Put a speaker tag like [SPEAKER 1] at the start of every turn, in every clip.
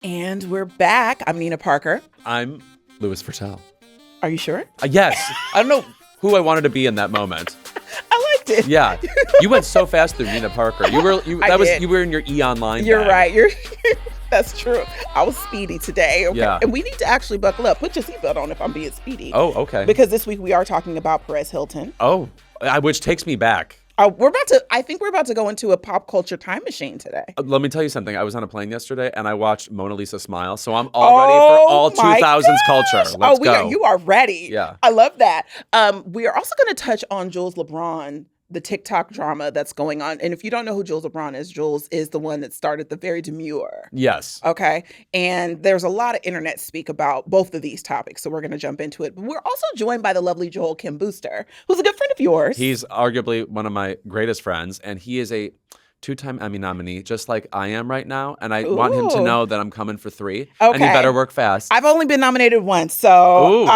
[SPEAKER 1] And we're back. I'm Nina Parker.
[SPEAKER 2] I'm Louis Fertel.
[SPEAKER 1] Are you sure?
[SPEAKER 2] Yes. I don't know who I wanted to be in that moment.
[SPEAKER 1] I liked it.
[SPEAKER 2] Yeah. You went so fast through Nina Parker. You were in your E! Online
[SPEAKER 1] You're
[SPEAKER 2] bag.
[SPEAKER 1] right. That's true. I was speedy today. Okay?
[SPEAKER 2] Yeah.
[SPEAKER 1] And we need to actually buckle up. Put your seatbelt on if I'm being speedy.
[SPEAKER 2] Oh, okay.
[SPEAKER 1] Because this week we are talking about Perez Hilton.
[SPEAKER 2] Oh, which takes me back.
[SPEAKER 1] I think we're about to go into a pop culture time machine today.
[SPEAKER 2] Let me tell you something. I was on a plane yesterday and I watched Mona Lisa Smile, so I'm all ready for all 2000s culture. Let's go.
[SPEAKER 1] You are ready.
[SPEAKER 2] Yeah.
[SPEAKER 1] I love that. We are also going to touch on Jools Lebron, the TikTok drama that's going on. And if you don't know who Jools Lebron is, Jools is the one that started the Very Demure.
[SPEAKER 2] Yes.
[SPEAKER 1] Okay. And there's a lot of internet speak about both of these topics, so we're going to jump into it. But we're also joined by the lovely Joel Kim Booster, who's a good friend of yours.
[SPEAKER 2] He's arguably one of my greatest friends, and he is a two-time Emmy nominee, just like I am right now. And I want him to know that I'm coming for 3. Okay. And he better work fast.
[SPEAKER 1] I've only been nominated once, so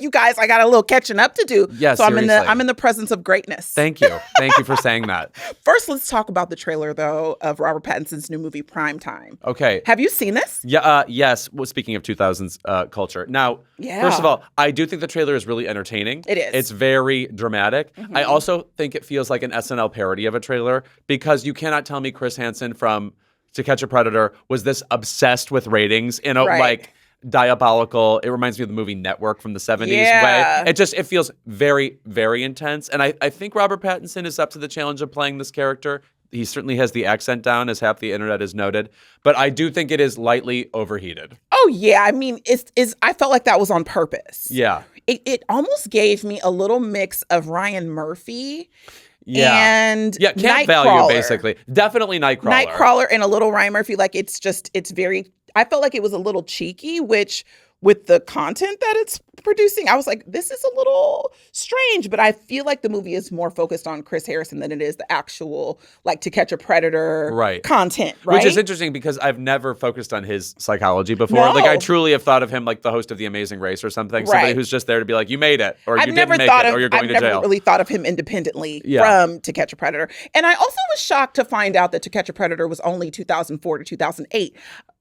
[SPEAKER 1] you guys, I got a little catching up to do.
[SPEAKER 2] Yes,
[SPEAKER 1] so
[SPEAKER 2] seriously.
[SPEAKER 1] I'm in the presence of greatness.
[SPEAKER 2] Thank you. Thank you for saying that.
[SPEAKER 1] First, let's talk about the trailer, though, of Robert Pattinson's new movie, Primetime.
[SPEAKER 2] Okay.
[SPEAKER 1] Have you seen this?
[SPEAKER 2] Yeah. Yes. Well, speaking of 2000s culture. Now, first of all, I do think the trailer is really entertaining.
[SPEAKER 1] It is.
[SPEAKER 2] It's very dramatic. Mm-hmm. I also think it feels like an SNL parody of a trailer because you cannot tell me Chris Hansen from To Catch a Predator was this obsessed with ratings in a like diabolical. It reminds me of the movie Network from the 70s way. It feels very, very intense. And I think Robert Pattinson is up to the challenge of playing this character. He certainly has the accent down, as half the internet has noted. But I do think it is lightly overheated.
[SPEAKER 1] Oh, yeah. I mean, I felt like that was on purpose.
[SPEAKER 2] Yeah.
[SPEAKER 1] It almost gave me a little mix of Ryan Murphy.
[SPEAKER 2] Yeah.
[SPEAKER 1] And
[SPEAKER 2] camp value, basically. Definitely Nightcrawler.
[SPEAKER 1] Nightcrawler and a little Ryan Murphy. Like, it's very, I felt like it was a little cheeky, which with the content that it's producing, I was like, this is a little strange, but I feel like the movie is more focused on Chris Harrison than it is the actual, like, To Catch a Predator content, right?
[SPEAKER 2] Which is interesting because I've never focused on his psychology before.
[SPEAKER 1] No.
[SPEAKER 2] Like, I truly have thought of him like the host of The Amazing Race or something. Somebody who's just there to be like, you made it, or you didn't make it, or you're going to jail.
[SPEAKER 1] I've never really thought of him independently from To Catch a Predator. And I also was shocked to find out that To Catch a Predator was only 2004 to 2008.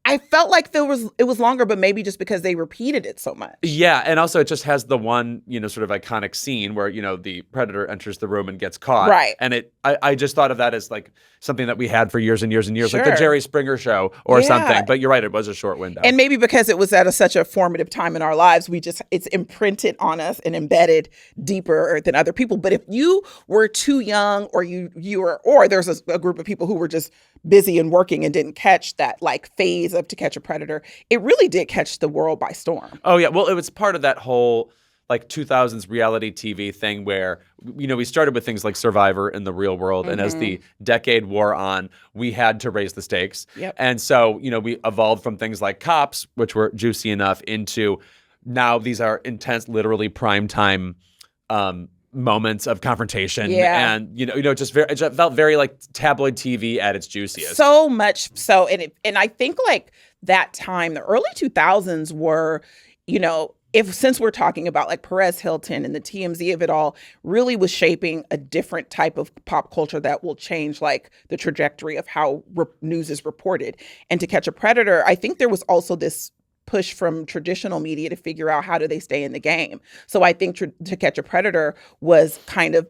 [SPEAKER 1] I felt like it was longer, but maybe just because they repeated it so much.
[SPEAKER 2] Yeah, and also it just has the one, sort of iconic scene where, the predator enters the room and gets caught.
[SPEAKER 1] Right.
[SPEAKER 2] And I just thought of that as like something that we had for years and years and years, like the Jerry Springer show or something. But you're right, it was a short window.
[SPEAKER 1] And maybe because it was at such a formative time in our lives, it's imprinted on us and embedded deeper than other people. But if you were too young or there's a group of people who were just busy and working and didn't catch that like phase of To Catch a Predator, it really did catch the world by storm.
[SPEAKER 2] Oh yeah, well it was part of that whole like 2000s reality TV thing where we started with things like Survivor in the real world, and as the decade wore on, we had to raise the stakes.
[SPEAKER 1] Yep.
[SPEAKER 2] And so we evolved from things like Cops, which were juicy enough, into now these are intense, literally primetime moments of confrontation. And it felt very like tabloid TV at its juiciest.
[SPEAKER 1] So much so, and I think like that time, the early 2000s were, since we're talking about like Perez Hilton and the TMZ of it all, really was shaping a different type of pop culture that will change like the trajectory of how news is reported. And To Catch a Predator, I think there was also this push from traditional media to figure out how do they stay in the game. So I think To Catch a Predator was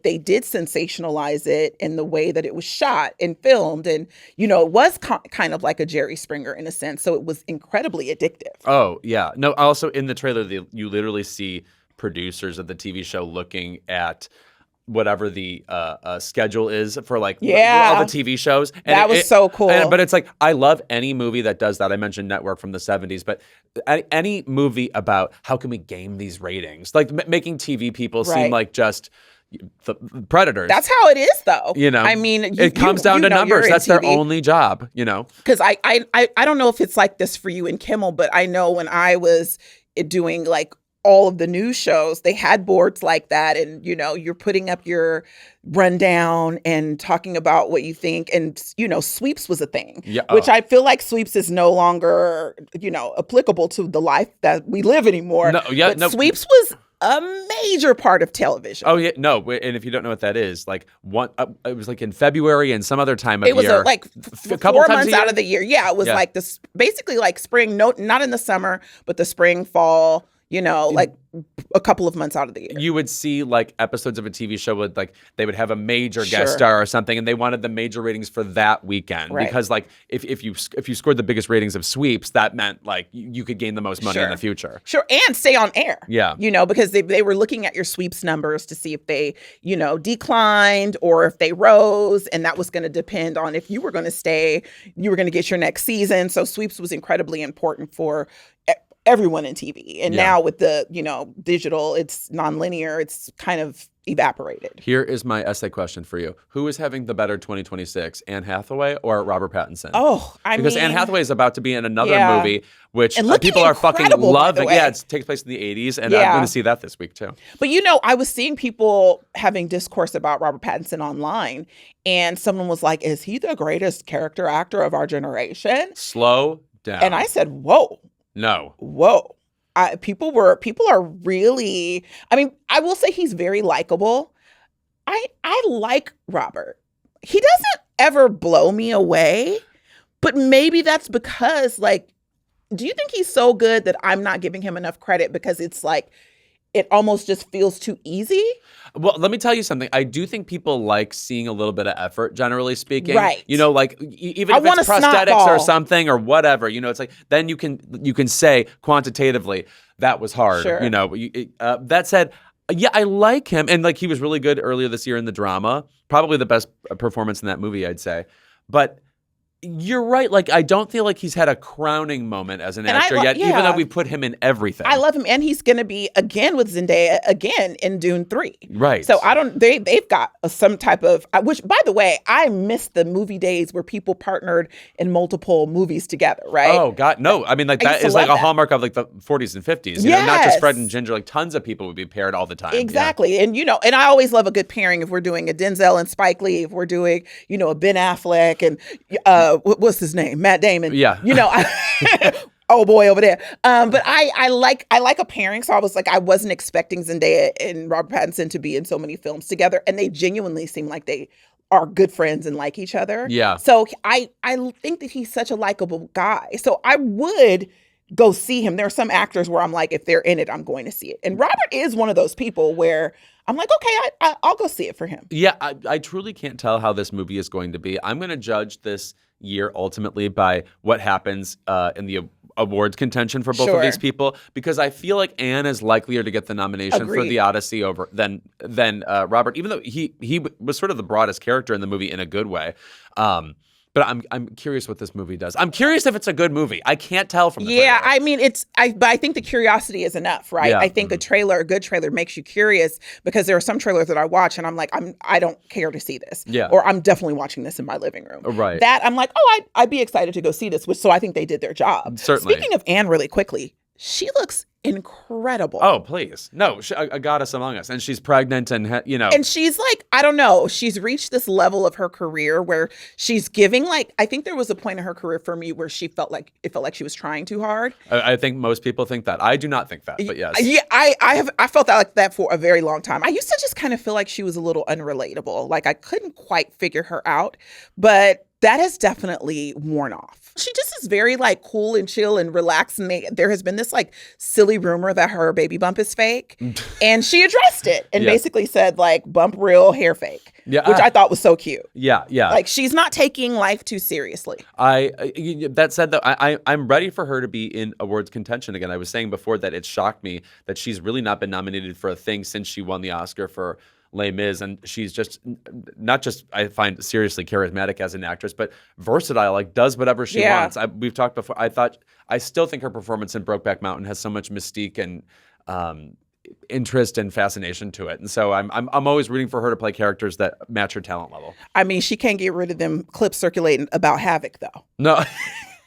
[SPEAKER 1] they did sensationalize it in the way that it was shot and filmed. And, it was kind of like a Jerry Springer in a sense. So it was incredibly addictive.
[SPEAKER 2] Oh, yeah. No, also in the trailer, you literally see producers of the TV show looking at whatever the schedule is for like all the TV shows. And
[SPEAKER 1] that was so cool.
[SPEAKER 2] But it's like, I love any movie that does that. I mentioned Network from the 70s, but any movie about how can we game these ratings? Like making TV people seem like just the predators.
[SPEAKER 1] That's how it is though.
[SPEAKER 2] I mean, it comes down to numbers. That's their only job,
[SPEAKER 1] Because I don't know if it's like this for you in Kimmel, but I know when I was doing like all of the news shows, they had boards like that. And, you're putting up your rundown and talking about what you think. And, sweeps was a thing, which I feel like sweeps is no longer, applicable to the life that we live anymore. Sweeps was a major part of television.
[SPEAKER 2] Oh yeah, no, and if you don't know what that is, like it was like in February and some other time of
[SPEAKER 1] year. It was
[SPEAKER 2] year.
[SPEAKER 1] like
[SPEAKER 2] a couple
[SPEAKER 1] 4
[SPEAKER 2] times
[SPEAKER 1] months out of the year. Yeah, it was like this, basically like spring. No, not in the summer, but the spring, fall. Like a couple of months out of the year.
[SPEAKER 2] You would see like episodes of a TV show with like they would have a major guest star or something, and they wanted the major ratings for that weekend because like if you scored the biggest ratings of sweeps, that meant like you could gain the most money in the future.
[SPEAKER 1] Sure, and stay on air.
[SPEAKER 2] Yeah,
[SPEAKER 1] because they were looking at your sweeps numbers to see if they declined or if they rose, and that was going to depend on if you were going to stay, you were going to get your next season. So sweeps was incredibly important for everyone in TV. And now with the, digital, it's nonlinear, it's kind of evaporated.
[SPEAKER 2] Here is my essay question for you. Who is having the better 2026, Anne Hathaway or Robert Pattinson?
[SPEAKER 1] Oh,
[SPEAKER 2] because Anne Hathaway is about to be in another movie, which people are fucking loving. Yeah, it takes place in the 80s, and I'm going to see that this week too.
[SPEAKER 1] But I was seeing people having discourse about Robert Pattinson online, and someone was like, is he the greatest character actor of our generation?
[SPEAKER 2] Slow down.
[SPEAKER 1] And I said, whoa.
[SPEAKER 2] No.
[SPEAKER 1] Whoa. People are really, I will say he's very likable. I like Robert. He doesn't ever blow me away, but maybe that's because do you think he's so good that I'm not giving him enough credit because it's like, it almost just feels too easy?
[SPEAKER 2] Well, let me tell you something. I do think people like seeing a little bit of effort, generally speaking.
[SPEAKER 1] Right.
[SPEAKER 2] Like even if it's prosthetics or something or whatever, it's like then you can say quantitatively that was hard.
[SPEAKER 1] Sure.
[SPEAKER 2] That said, yeah, I like him, and like he was really good earlier this year in the drama. Probably the best performance in that movie, I'd say. But you're right. Like, I don't feel like he's had a crowning moment as an actor yet, even though we put him in everything.
[SPEAKER 1] I love him, and he's going to be again with Zendaya again in Dune 3.
[SPEAKER 2] Right.
[SPEAKER 1] So they've got some type of, which by the way, I miss the movie days where people partnered in multiple movies together. Right.
[SPEAKER 2] Oh God, no. That is like a hallmark of like the 40s and 50s. Not just Fred and Ginger. Like tons of people would be paired all the time.
[SPEAKER 1] Exactly, and and I always love a good pairing. If we're doing a Denzel and Spike Lee, if we're doing a Ben Affleck and what's his name? Matt Damon.
[SPEAKER 2] Yeah.
[SPEAKER 1] Oh boy, over there. But I like a pairing. So I was like, I wasn't expecting Zendaya and Robert Pattinson to be in so many films together, and they genuinely seem like they are good friends and like each other.
[SPEAKER 2] Yeah.
[SPEAKER 1] So I think that he's such a likable guy. So I would go see him. There are some actors where I'm like, if they're in it, I'm going to see it. And Robert is one of those people where I'm like, okay, I'll go see it for him.
[SPEAKER 2] Yeah, I truly can't tell how this movie is going to be. I'm going to judge this year ultimately by what happens in the awards contention for both of these people, because I feel like Anne is likelier to get the nomination for The Odyssey than Robert, even though he was sort of the broadest character in the movie in a good way. But I'm curious what this movie does. I'm curious if it's a good movie. I can't tell from the trailer.
[SPEAKER 1] But I think the curiosity is enough, right?
[SPEAKER 2] Yeah.
[SPEAKER 1] I think a good trailer makes you curious, because there are some trailers that I watch and I'm like, I don't care to see this.
[SPEAKER 2] Yeah.
[SPEAKER 1] Or I'm definitely watching this in my living room.
[SPEAKER 2] Right.
[SPEAKER 1] That I'm like, I'd be excited to go see this. So I think they did their job.
[SPEAKER 2] Certainly.
[SPEAKER 1] Speaking of Anne really quickly, she looks incredible.
[SPEAKER 2] Oh, please. No, a goddess among us. And she's pregnant and,
[SPEAKER 1] And she's like, I don't know, she's reached this level of her career where she's giving, like, I think there was a point in her career for me where it felt like she was trying too hard.
[SPEAKER 2] I think most people think that. I do not think that, but yes.
[SPEAKER 1] Yeah, I felt like that for a very long time. I used to just kind of feel like she was a little unrelatable. Like, I couldn't quite figure her out, but that has definitely worn off. She just is very like cool and chill and relaxed. And there has been this like silly rumor that her baby bump is fake. And she addressed it and basically said like bump real, hair fake. Yeah, which I thought was so cute.
[SPEAKER 2] Yeah, yeah.
[SPEAKER 1] Like, she's not taking life too seriously.
[SPEAKER 2] That said, though, I'm ready for her to be in awards contention again. I was saying before that it shocked me that she's really not been nominated for a thing since she won the Oscar for Les Mis, and she's just not just, I find, seriously charismatic as an actress, but versatile. Like, does whatever she wants. We've talked before. I still think her performance in Brokeback Mountain has so much mystique and interest and fascination to it, and so I'm always rooting for her to play characters that match her talent level.
[SPEAKER 1] I mean, she can't get rid of them clips circulating about Havoc, though.
[SPEAKER 2] No.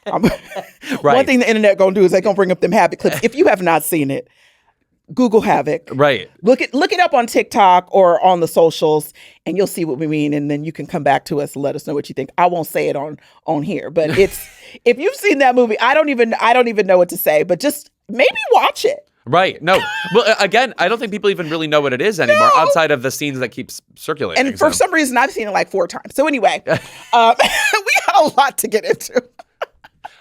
[SPEAKER 1] Right. One thing the internet gonna do is they gonna bring up them Havoc clips. If you have not seen it, Google Havoc.
[SPEAKER 2] Right.
[SPEAKER 1] Look it up on TikTok or on the socials, and you'll see what we mean. And then you can come back to us and let us know what you think. I won't say it on here, but it's if you've seen that movie, I don't even know what to say. But just maybe watch it.
[SPEAKER 2] Right. No. Well, again, I don't think people even really know what it is anymore outside of the scenes that keeps circulating.
[SPEAKER 1] And for some reason, I've seen it like 4 times. So anyway, we got a lot to get into.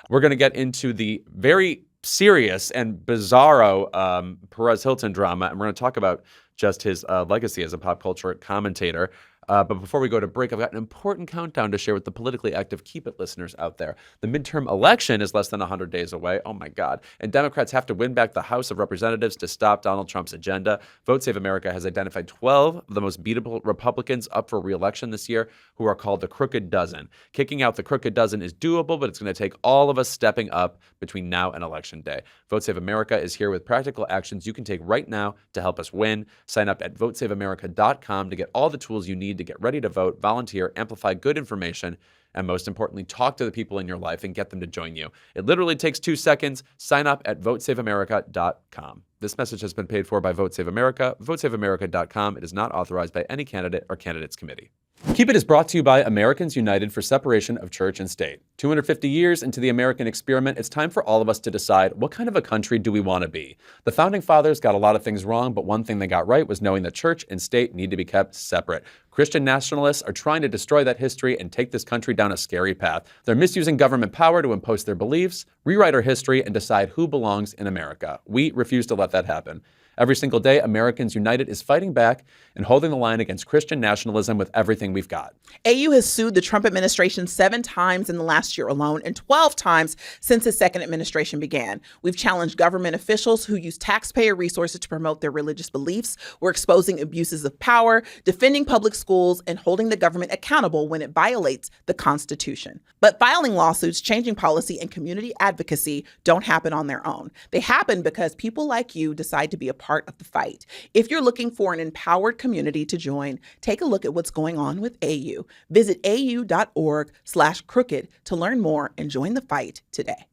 [SPEAKER 2] We're going to get into the very serious and bizarro Perez Hilton drama, and we're going to talk about just his legacy as a pop culture commentator. But before we go to break, I've got an important countdown to share with the politically active Keep It listeners out there. The midterm election is less than 100 days away. Oh, my God. And Democrats have to win back the House of Representatives to stop Donald Trump's agenda. Vote Save America has identified 12 of the most beatable Republicans up for re-election this year who are called the Crooked Dozen. Kicking out the Crooked Dozen is doable, but it's going to take all of us stepping up between now and Election Day. Vote Save America is here with practical actions you can take right now to help us win. Sign up at votesaveamerica.com to get all the tools you need to get ready to vote, volunteer, amplify good information, and most importantly, talk to the people in your life and get them to join you. It literally takes 2 seconds. Sign up at votesaveamerica.com. This message has been paid for by Vote Save America, votesaveamerica.com. It is not authorized by any candidate or candidates committee. Keep It is brought to you by Americans United for Separation of Church and State. 250 years into the American experiment, it's time for all of us to decide, what kind of a country do we want to be? The Founding Fathers got a lot of things wrong, but one thing they got right was knowing that church and state need to be kept separate. Christian nationalists are trying to destroy that history and take this country down a scary path. They're misusing government power to impose their beliefs, rewrite our history, and decide who belongs in America. We refuse to let that happen. Every single day, Americans United is fighting back and holding the line against Christian nationalism with everything we've got.
[SPEAKER 1] AU has sued the Trump administration 7 times in the last year alone and 12 times since his second administration began. We've challenged government officials who use taxpayer resources to promote their religious beliefs. We're exposing abuses of power, defending public schools, and holding the government accountable when it violates the Constitution. But filing lawsuits, changing policy, and community advocacy don't happen on their own. They happen because people like you decide to be a part of the fight. If you're looking for an empowered community to join, take a look at what's going on with AU. Visit au.org/crooked to learn more and join the fight today.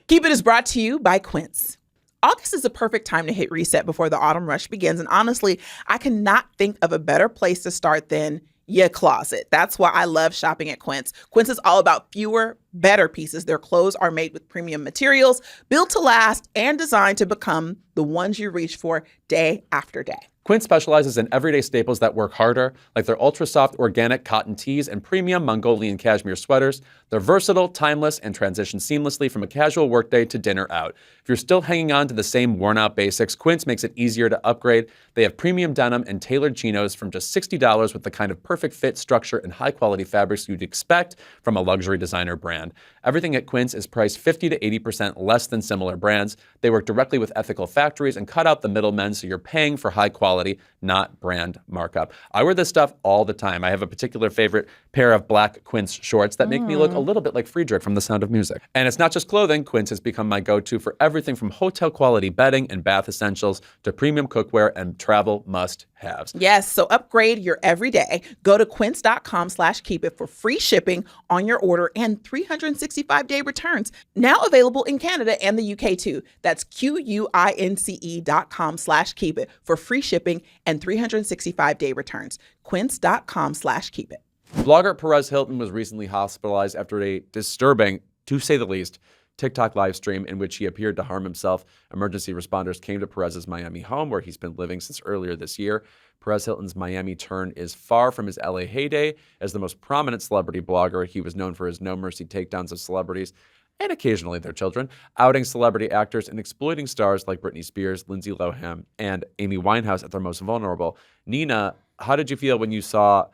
[SPEAKER 1] Keep It is brought to you by Quince. August is the perfect time to hit reset before the autumn rush begins. And honestly, I cannot think of a better place to start than your closet. That's why I love shopping at Quince. Quince is all about fewer, better pieces. Their clothes are made with premium materials, built to last, and designed to become the ones you reach for day after day.
[SPEAKER 2] Quince specializes in everyday staples that work harder, like their ultra-soft organic cotton tees and premium Mongolian cashmere sweaters. They're versatile, timeless, and transition seamlessly from a casual workday to dinner out. If you're still hanging on to the same worn-out basics, Quince makes it easier to upgrade. They have premium denim and tailored chinos from just $60 with the kind of perfect fit, structure, and high-quality fabrics you'd expect from a luxury designer brand. Everything at Quince is priced 50 to 80% less than similar brands. They work directly with ethical factories and cut out the middlemen, so you're paying for high quality, not brand markup. I wear this stuff all the time. I have a particular favorite pair of black Quince shorts that make me look a little bit like Friedrich from The Sound of Music. And it's not just clothing. Quince has become my go-to for everything from hotel quality bedding and bath essentials to premium cookware and travel must-haves.
[SPEAKER 1] Yes, so upgrade your everyday. Go to quince.com/keepit for free shipping on your order and 365-day returns. Now available in Canada and the UK too. That's QUINCE.com/keepit for free shipping and 365-day returns. Quince.com/keepit.
[SPEAKER 2] Blogger Perez Hilton was recently hospitalized after a disturbing, to say the least, TikTok live stream in which he appeared to harm himself. Emergency responders came to Perez's Miami home, where he's been living since earlier this year. Perez Hilton's Miami turn is far from his LA heyday. As the most prominent celebrity blogger, he was known for his no-mercy takedowns of celebrities and occasionally their children, outing celebrity actors and exploiting stars like Britney Spears, Lindsay Lohan, and Amy Winehouse at their most vulnerable. Nina, how did you feel when you saw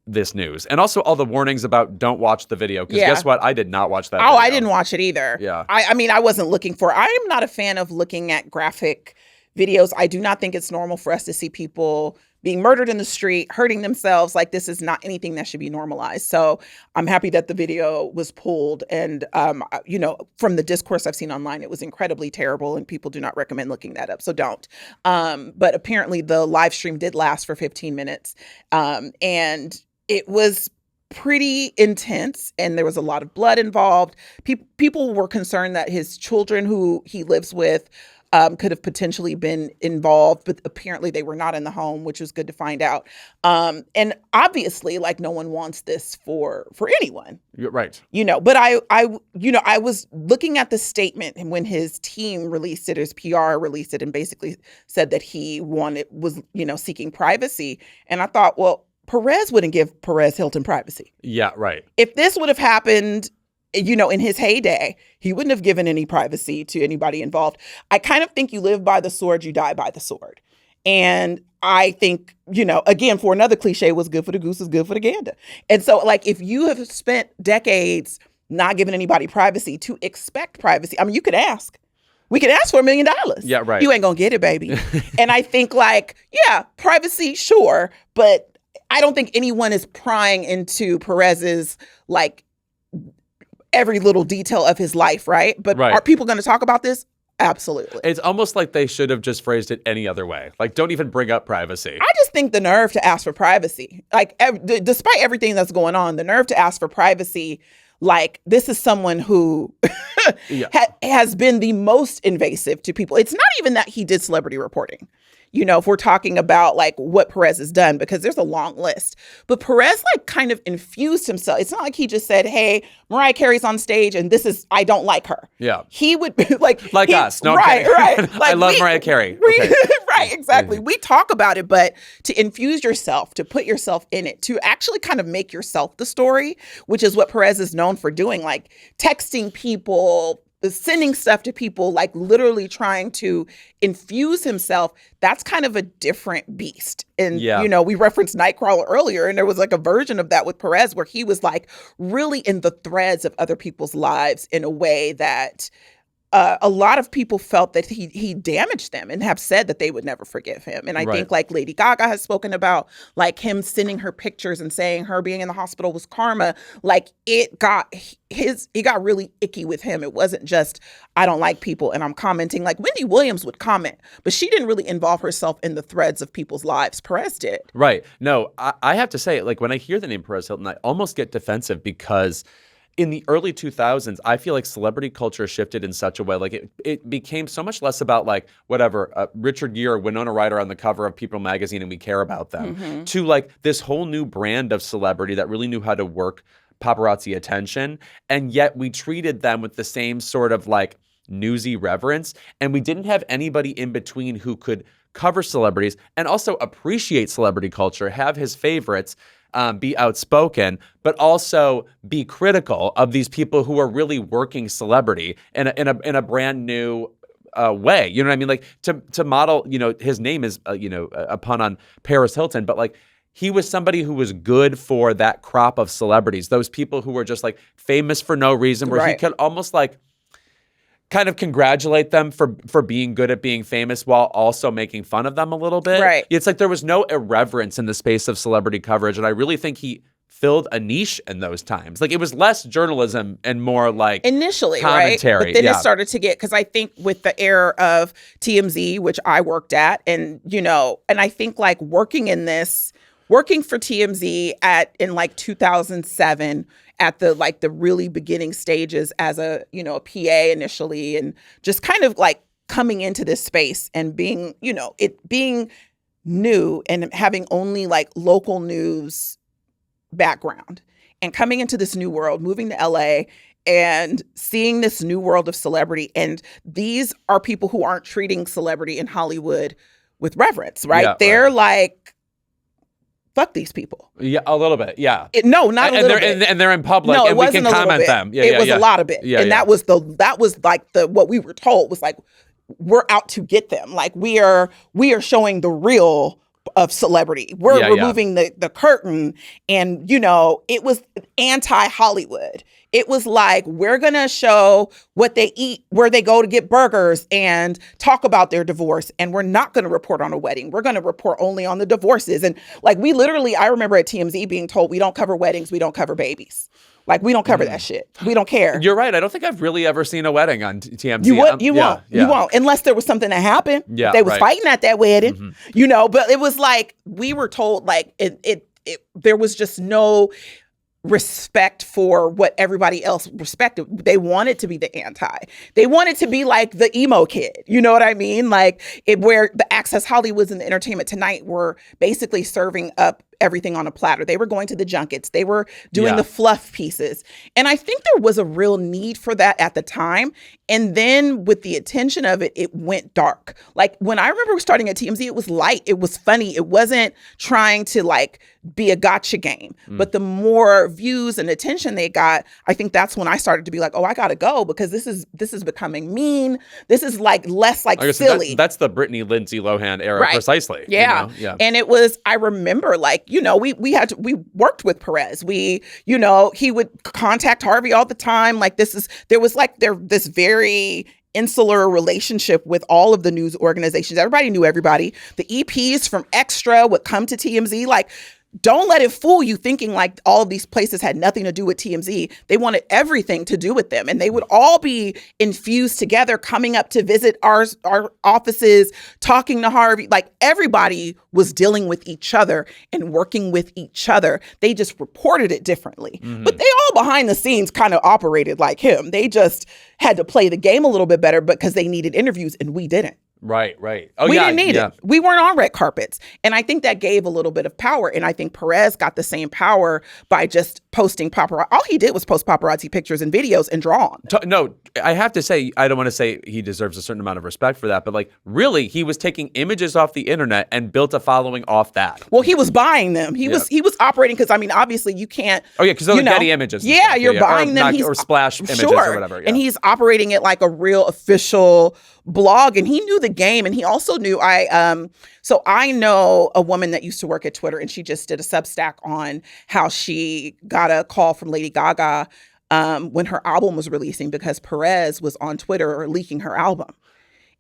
[SPEAKER 2] this news? And also all the warnings about don't watch the video. Because guess what? I did not watch that video.
[SPEAKER 1] I didn't watch it either.
[SPEAKER 2] Yeah.
[SPEAKER 1] I mean, I wasn't looking for it. I am not a fan of looking at graphic videos. I do not think it's normal for us to see people being murdered in the street, hurting themselves. Like, this is not anything that should be normalized. So I'm happy that the video was pulled. And, from the discourse I've seen online, it was incredibly terrible and people do not recommend looking that up. So don't. But apparently the live stream did last for 15 minutes. And it was pretty intense and there was a lot of blood involved. People were concerned that his children who he lives with could have potentially been involved, but apparently they were not in the home, which was good to find out. And obviously, like, no one wants this for anyone.
[SPEAKER 2] You're right.
[SPEAKER 1] But I was looking at the statement when his team released it, his PR released it, and basically said that he was seeking privacy. And I thought, well, Perez wouldn't give Perez Hilton privacy.
[SPEAKER 2] Yeah, right.
[SPEAKER 1] If this would have happened, in his heyday, he wouldn't have given any privacy to anybody involved. I kind of think you live by the sword, you die by the sword. And I think, again, for another cliche, what's good for the goose is good for the gander. And so, like, if you have spent decades not giving anybody privacy, to expect privacy, I mean, you could ask. We could ask for $1 million.
[SPEAKER 2] Yeah, right.
[SPEAKER 1] You ain't gonna get it, baby. And I think, like, yeah, privacy, sure, but I don't think anyone is prying into Perez's, like, every little detail of his life, right? But are people going to talk about this? Absolutely.
[SPEAKER 2] It's almost like they should have just phrased it any other way. Like, don't even bring up privacy.
[SPEAKER 1] I just think the nerve to ask for privacy, like, despite everything that's going on, the nerve to ask for privacy, like, this is someone who has been the most invasive to people. It's not even that he did celebrity reporting. If we're talking about, like, what Perez has done, because there's a long list. But Perez, like, kind of infused himself. It's not like he just said, hey, Mariah Carey's on stage and I don't like her.
[SPEAKER 2] Yeah.
[SPEAKER 1] He would, like
[SPEAKER 2] us. No,
[SPEAKER 1] right. Like,
[SPEAKER 2] I love Mariah Carey. Okay.
[SPEAKER 1] Right, exactly. We talk about it, but to infuse yourself, to put yourself in it, to actually kind of make yourself the story, which is what Perez is known for doing, like texting people, sending stuff to people, like literally trying to infuse himself. That's kind of a different beast. And, we referenced Nightcrawler earlier, and there was like a version of that with Perez where he was like really in the threads of other people's lives in a way that a lot of people felt that he damaged them and have said that they would never forgive him. And I think, like, Lady Gaga has spoken about, like, him sending her pictures and saying her being in the hospital was karma. Like, it got really icky with him. It wasn't just, I don't like people and I'm commenting. Like, Wendy Williams would comment, but she didn't really involve herself in the threads of people's lives. Perez did. Right.
[SPEAKER 2] No, I have to say, like, when I hear the name Perez Hilton, I almost get defensive because in the early 2000s, I feel like celebrity culture shifted in such a way, like it became so much less about, like, whatever, Richard Gere, Winona Ryder on the cover of People magazine and we care about them, to, like, this whole new brand of celebrity that really knew how to work paparazzi attention. And yet we treated them with the same sort of, like, newsy reverence. And we didn't have anybody in between who could cover celebrities and also appreciate celebrity culture, have his favorites, be outspoken, but also be critical of these people who are really working celebrity in a brand new way. You know what I mean? Like, to model, his name is, a pun on Perez Hilton, but, like, he was somebody who was good for that crop of celebrities, those people who were just, like, famous for no reason, where he could almost, like, kind of congratulate them for being good at being famous while also making fun of them a little bit.
[SPEAKER 1] Right.
[SPEAKER 2] It's like there was no irreverence in the space of celebrity coverage, and I really think he filled a niche in those times. Like, it was less journalism and more, like,
[SPEAKER 1] initially,
[SPEAKER 2] commentary.
[SPEAKER 1] Right? But then it started to get, because I think with the era of TMZ, which I worked at, and, and I think, like, working for TMZ in like 2007 at the really beginning stages as a PA initially, and just kind of like coming into this space and being, it being new and having only like local news background and coming into this new world, moving to LA and seeing this new world of celebrity. And these are people who aren't treating celebrity in Hollywood with reverence, right?
[SPEAKER 2] Yeah,
[SPEAKER 1] they're like, fuck these people.
[SPEAKER 2] Yeah, a little bit. Yeah.
[SPEAKER 1] Not a little bit.
[SPEAKER 2] And they're in public,
[SPEAKER 1] no,
[SPEAKER 2] and we can comment them.
[SPEAKER 1] Yeah, it was a lot of it. And that was like what we were told was like, we're out to get them. Like, we are showing the real of celebrity. We're removing the curtain. And, it was anti-Hollywood. It was like, we're going to show what they eat, where they go to get burgers and talk about their divorce. And we're not going to report on a wedding. We're going to report only on the divorces. And like, I remember at TMZ being told, we don't cover weddings. We don't cover babies. Like, we don't cover that shit. We don't care.
[SPEAKER 2] You're right. I don't think I've really ever seen a wedding on TMZ.
[SPEAKER 1] You won't. Unless there was something that happened.
[SPEAKER 2] Yeah,
[SPEAKER 1] they was fighting at that wedding, but it was like, we were told, like, there was just no respect for what everybody else respected. They wanted to be the anti. They wanted to be like the emo kid. You know what I mean? Like where the Access Hollywoods and the Entertainment Tonight were basically serving up everything on a platter. They were going to the junkets. They were doing the fluff pieces. And I think there was a real need for that at the time. And then with the attention of it, it went dark. Like when I remember starting at TMZ, it was light. It was funny. It wasn't trying to like be a gotcha game. But the more views and attention they got, I think that's when I started to be like, oh, I gotta go because this is becoming mean. This is like less like silly.
[SPEAKER 2] That's the Britney Lindsay Lohan era precisely.
[SPEAKER 1] Yeah.
[SPEAKER 2] You know? Yeah.
[SPEAKER 1] And it was, I remember like, you know, we worked with Perez. You know, he would contact Harvey all the time. Like there was this very insular relationship with all of the news organizations. Everybody knew everybody. The EPs from Extra would come to TMZ. Like, don't let it fool you thinking like all of these places had nothing to do with TMZ. They wanted everything to do with them. And they would all be infused together, coming up to visit our offices, talking to Harvey. Like everybody was dealing with each other and working with each other. They just reported it differently. But they all behind the scenes kind of operated like him. They just had to play the game a little bit better because they needed interviews and we didn't.
[SPEAKER 2] Right.
[SPEAKER 1] We didn't need it. We weren't on red carpets. And I think that gave a little bit of power. And I think Perez got the same power by just posting paparazzi. All he did was post paparazzi pictures and videos and draw on.
[SPEAKER 2] No, I have to say, I don't want to say he deserves a certain amount of respect for that, but like really, he was taking images off the internet and built a following off that.
[SPEAKER 1] Well, he was buying them. He was operating because, I mean, obviously you can't.
[SPEAKER 2] Oh, yeah, because those are Getty images.
[SPEAKER 1] Yeah, you're buying them.
[SPEAKER 2] Or Splash images or whatever. Yeah.
[SPEAKER 1] And he's operating it like a real official blog, and he knew the game, and he also knew so I know a woman that used to work at Twitter, and she just did a Substack on how she got a call from Lady Gaga when her album was releasing because Perez was on Twitter leaking her album.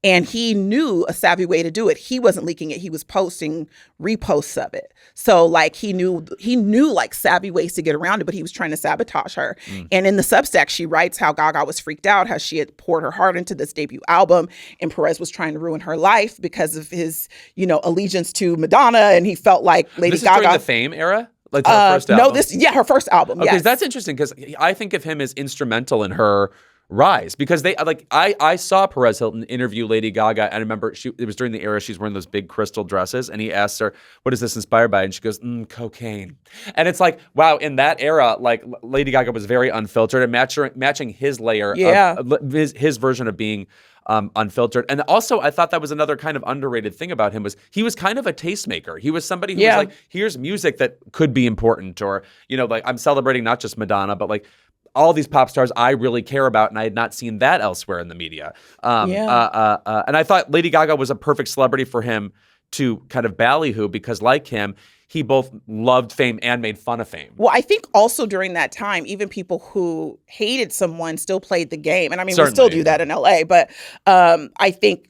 [SPEAKER 1] And he knew a savvy way to do it. He wasn't leaking it. He was posting reposts of it. So like he knew like savvy ways to get around it, but he was trying to sabotage her. And in the Substack, she writes how Gaga was freaked out, how she had poured her heart into this debut album, and Perez was trying to ruin her life because of his, allegiance to Madonna. And he felt like Lady Gaga.
[SPEAKER 2] This is during the Fame era? Like her first album?
[SPEAKER 1] No, her first album,
[SPEAKER 2] okay,
[SPEAKER 1] yes.
[SPEAKER 2] That's interesting because I think of him as instrumental in her rise because I saw Perez Hilton interview Lady Gaga and I remember it was during the era she's wearing those big crystal dresses and he asked her, what is this inspired by? And she goes, cocaine. And it's like, wow, in that era, like Lady Gaga was very unfiltered and matching his layer of his version of being unfiltered. And also I thought that was another kind of underrated thing about him was he was kind of a tastemaker. He was somebody who was like, here's music that could be important or, like I'm celebrating not just Madonna, but like all these pop stars I really care about, and I had not seen that elsewhere in the media. And I thought Lady Gaga was a perfect celebrity for him to kind of ballyhoo because, like him, he both loved fame and made fun of fame.
[SPEAKER 1] Well, I think also during that time, even people who hated someone still played the game. And I mean, we still do that in LA. But I think,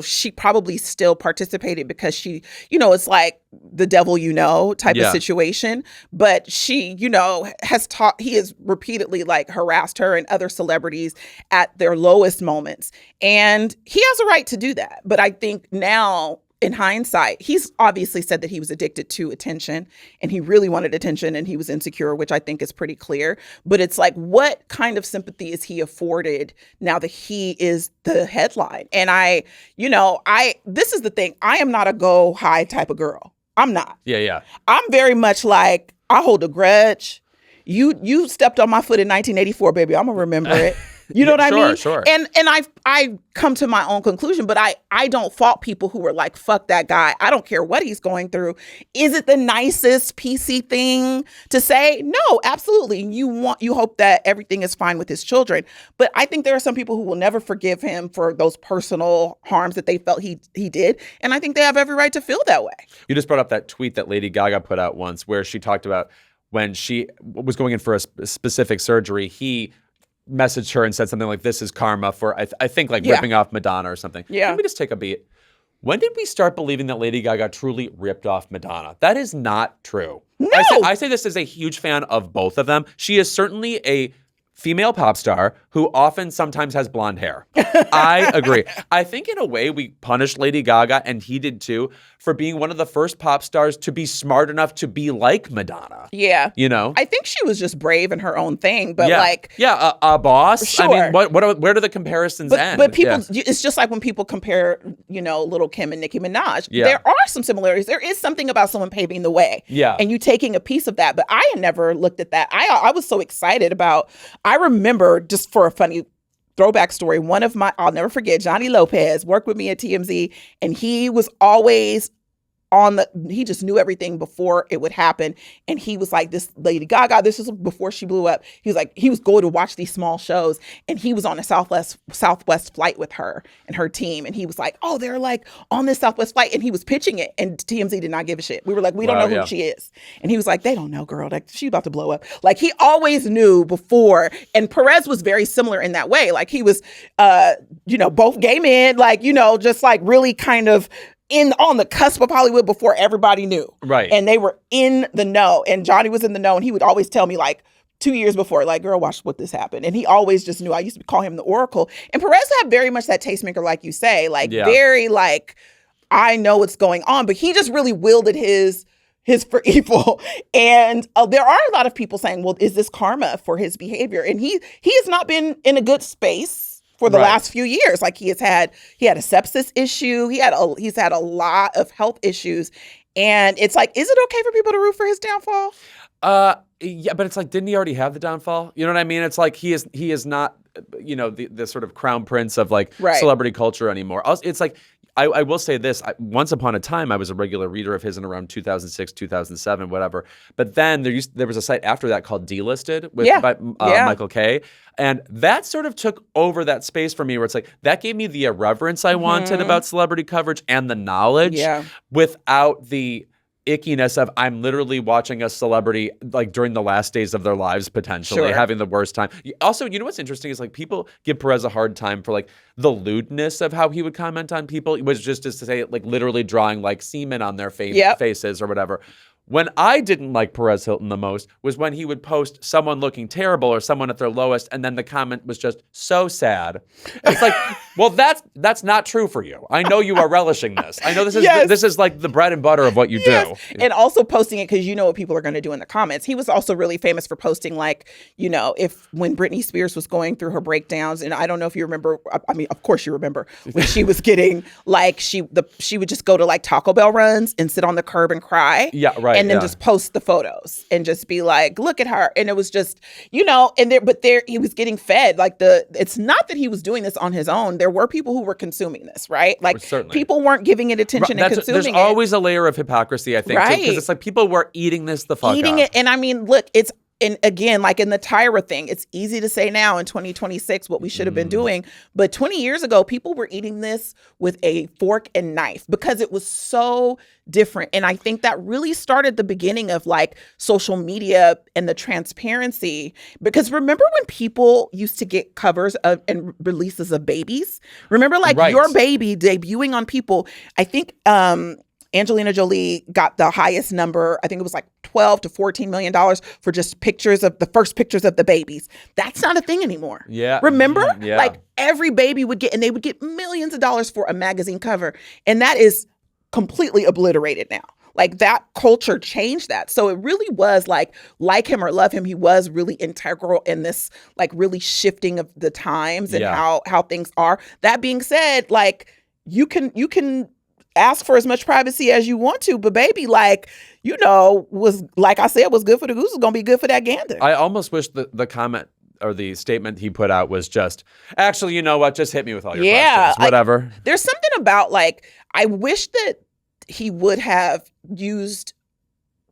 [SPEAKER 1] she probably still participated because she, it's like the devil type of situation. But she, he has repeatedly like harassed her and other celebrities at their lowest moments. And he has a right to do that. But I think now, in hindsight, he's obviously said that he was addicted to attention and he really wanted attention and he was insecure, which I think is pretty clear. But it's like, what kind of sympathy is he afforded now that he is the headline? And this is the thing. I am not a go high type of girl. I'm not.
[SPEAKER 2] Yeah.
[SPEAKER 1] I'm very much like, I hold a grudge. You stepped on my foot in 1984, baby. I'm going to remember it. You know what I mean?
[SPEAKER 2] Sure.
[SPEAKER 1] And I come to my own conclusion, but I don't fault people who are like, fuck that guy. I don't care what he's going through. Is it the nicest PC thing to say? No, absolutely. You hope that everything is fine with his children. But I think there are some people who will never forgive him for those personal harms that they felt he did. And I think they have every right to feel that way. You
[SPEAKER 2] just brought up that tweet that Lady Gaga put out once where she talked about when she was going in for a specific surgery, he messaged her and said something like, this is karma for, I think, like ripping off Madonna or something.
[SPEAKER 1] Yeah.
[SPEAKER 2] Let me just take a beat. When did we start believing that Lady Gaga truly ripped off Madonna? That is not true.
[SPEAKER 1] No.
[SPEAKER 2] I say this as a huge fan of both of them. She is certainly a female pop star who often sometimes has blonde hair. I agree. I think in a way we punished Lady Gaga, and he did too, for being one of the first pop stars to be smart enough to be like Madonna.
[SPEAKER 1] Yeah.
[SPEAKER 2] You know?
[SPEAKER 1] I think she was just brave in her own thing, but
[SPEAKER 2] a boss.
[SPEAKER 1] Sure.
[SPEAKER 2] I mean, where do the comparisons end?
[SPEAKER 1] But people, it's just like when people compare, Little Kim and Nicki Minaj.
[SPEAKER 2] Yeah.
[SPEAKER 1] There are some similarities. There is something about someone paving the way.
[SPEAKER 2] Yeah.
[SPEAKER 1] And you taking a piece of that. But I had never looked at that. I was so excited about, I remember, just for a funny throwback story, I'll never forget, Johnny Lopez worked with me at TMZ, and he was always he just knew everything before it would happen. And he was like, this Lady Gaga, this is before she blew up. He was like, he was going to watch these small shows, and he was on a Southwest flight with her and her team. And he was like, oh, they're like on this Southwest flight. And he was pitching it, and TMZ did not give a shit. We were like, we don't know who she is. And he was like, they don't know, girl. Like, she's about to blow up. Like, he always knew before. And Perez was very similar in that way. Like, he was, both gay men, like, just like really kind of on the cusp of Hollywood before everybody knew.
[SPEAKER 2] Right.
[SPEAKER 1] And they were in the know. And Johnny was in the know. And he would always tell me, like, 2 years before, like, girl, watch what this happened. And he always just knew. I used to call him the Oracle. And Perez had very much that tastemaker, like you say, like, very like, I know what's going on. But he just really wielded his for evil. And there are a lot of people saying, well, is this karma for his behavior? And he has not been in a good space for the last few years. Like, he had a sepsis issue. He's had a lot of health issues. And it's like, is it okay for people to root for his downfall?
[SPEAKER 2] Yeah, but it's like, didn't he already have the downfall? You know what I mean? It's like he is not, the sort of crown prince of like celebrity culture anymore. It's like, I will say this. Once upon a time, I was a regular reader of his in around 2006, 2007, whatever. But then there was a site after that called Delisted by Michael Kay. And that sort of took over that space for me, where it's like, that gave me the irreverence I wanted about celebrity coverage and the knowledge without the ickiness of, I'm literally watching a celebrity like during the last days of their lives, potentially having the worst time. Also, what's interesting is like, people give Perez a hard time for like the lewdness of how he would comment on people, which just is to say, like, literally drawing like semen on their faces or whatever. When I didn't like Perez Hilton the most was when he would post someone looking terrible or someone at their lowest, and then the comment was just so sad. It's like, well, that's not true for you. I know you are relishing this. I know this is like the bread and butter of what you do.
[SPEAKER 1] And also posting it because you know what people are going to do in the comments. He was also really famous for posting, like, when Britney Spears was going through her breakdowns, and I don't know if you remember. I mean, of course you remember when she was getting like she would just go to like Taco Bell runs and sit on the curb and cry.
[SPEAKER 2] Yeah, right.
[SPEAKER 1] And then just post the photos and just be like, look at her. And it was just, he was getting fed. Like, it's not that he was doing this on his own. There were people who were consuming this, right? Like, people weren't giving it attention and consuming it.
[SPEAKER 2] There's always a layer of hypocrisy, I think, because it's like people were eating this the fuck up.
[SPEAKER 1] Eating it. And I mean, look, and again, like in the Tyra thing, it's easy to say now in 2026 what we should have been doing. But 20 years ago, people were eating this with a fork and knife because it was so different. And I think that really started the beginning of like social media and the transparency. Because remember when people used to get covers of and releases of babies? Remember like your baby debuting on People? I think Angelina Jolie got the highest number. I think it was like $12 to $14 million for just the first pictures of the babies. That's not a thing anymore.
[SPEAKER 2] Yeah.
[SPEAKER 1] Remember?
[SPEAKER 2] Yeah.
[SPEAKER 1] Like every baby they would get millions of dollars for a magazine cover. And that is completely obliterated now. Like that culture changed that. So it really was like him or love him, he was really integral in this like really shifting of the times and how things are. That being said, like you can ask for as much privacy as you want to, but baby, like, was, like I said, was good for the goose is going to be good for that gander.
[SPEAKER 2] I almost wish the comment or the statement he put out was just, actually, you know what, just hit me with all your questions, whatever.
[SPEAKER 1] There's something about like, I wish that he would have used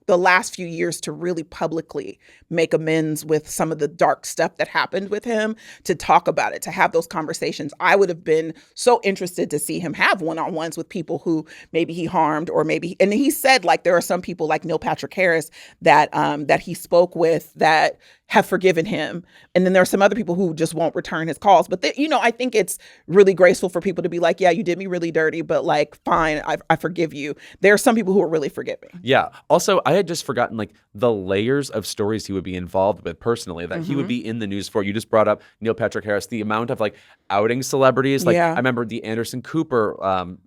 [SPEAKER 1] the last few years to really publicly make amends with some of the dark stuff that happened with him, to talk about it, to have those conversations. I would have been so interested to see him have one-on-ones with people who maybe he harmed or maybe, and he said like there are some people like Neil Patrick Harris that he spoke with that have forgiven him. And then there are some other people who just won't return his calls. But, I think it's really graceful for people to be like, yeah, you did me really dirty, but like, fine, I forgive you. There are some people who are really forgiving.
[SPEAKER 2] Yeah. Also, I had just forgotten like the layers of stories he would be involved with personally that he would be in the news for. You just brought up Neil Patrick Harris, the amount of like outing celebrities. Like I remember the Anderson Cooper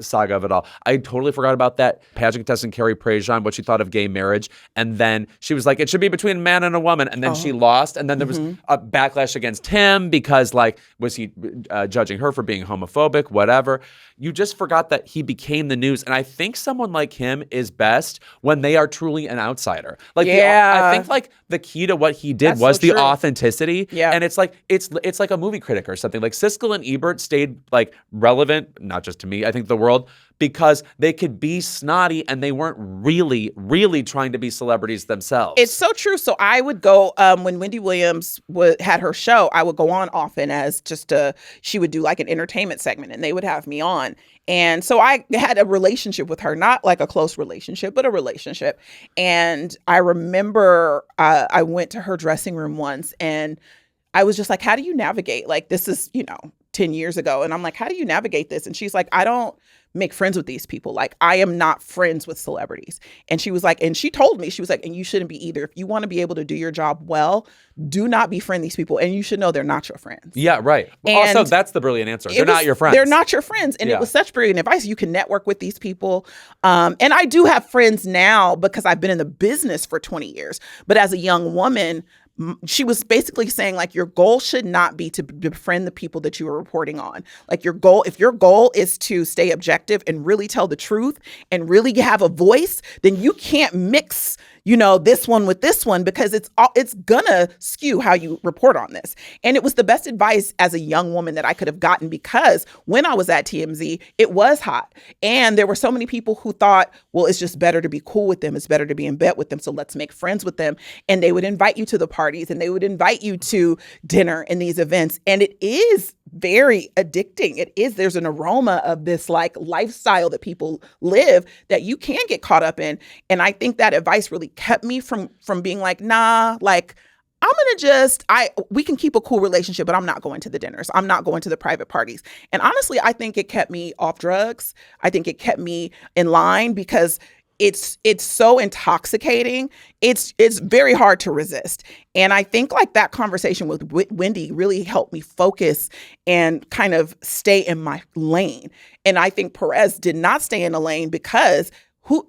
[SPEAKER 2] saga of it all. I totally forgot about that. Pageant contestant Carrie Prejean, what she thought of gay marriage. And then she was like, it should be between a man and a woman. And then she lost. And then there was a backlash against him because like, was he judging her for being homophobic, whatever. You just forgot that he became the news. And I think someone like him is best when they are truly an outsider. Like, I think like the key to what he did was the authenticity.
[SPEAKER 1] Yeah.
[SPEAKER 2] And it's like a movie critic or something. Like Siskel and Ebert stayed like relevant, not just to me, I think the world, because they could be snotty and they weren't really, really trying to be celebrities themselves.
[SPEAKER 1] It's so true. So I would go, when Wendy Williams had her show, I would go on often as she would do like an entertainment segment and they would have me on. And so I had a relationship with her, not like a close relationship, but a relationship. And I remember I went to her dressing room once and I was just like, how do you navigate? Like, this is, 10 years ago. And I'm like, how do you navigate this? And she's like, I don't make friends with these people. Like, I am not friends with celebrities. And she was like, and she told me, she was like, and you shouldn't be either. If you want to be able to do your job well, do not befriend these people. And you should know they're not your friends.
[SPEAKER 2] Yeah, right. Also, that's the brilliant answer. They're not your friends.
[SPEAKER 1] They're not your friends. And it was such brilliant advice. You can network with these people. And I do have friends now because I've been in the business for 20 years. But as a young woman, she was basically saying like your goal should not be to befriend the people that you are reporting on. Like if your goal is to stay objective and really tell the truth and really have a voice, then you can't mix, this one with this one because it's gonna skew how you report on this. And it was the best advice as a young woman that I could have gotten because when I was at TMZ, it was hot. And there were so many people who thought, well, it's just better to be cool with them. It's better to be in bed with them. So let's make friends with them. And they would invite you to the parties and they would invite you to dinner and these events. And it is very addicting. There's an aroma of this like lifestyle that people live that you can get caught up in. And I think that advice really kept me from being like, nah, like I'm going to we can keep a cool relationship, but I'm not going to the dinners. I'm not going to the private parties. And honestly, I think it kept me off drugs. I think it kept me in line because it's so intoxicating. It's very hard to resist. And I think like that conversation with Wendy really helped me focus and kind of stay in my lane. And I think Perez did not stay in the lane because who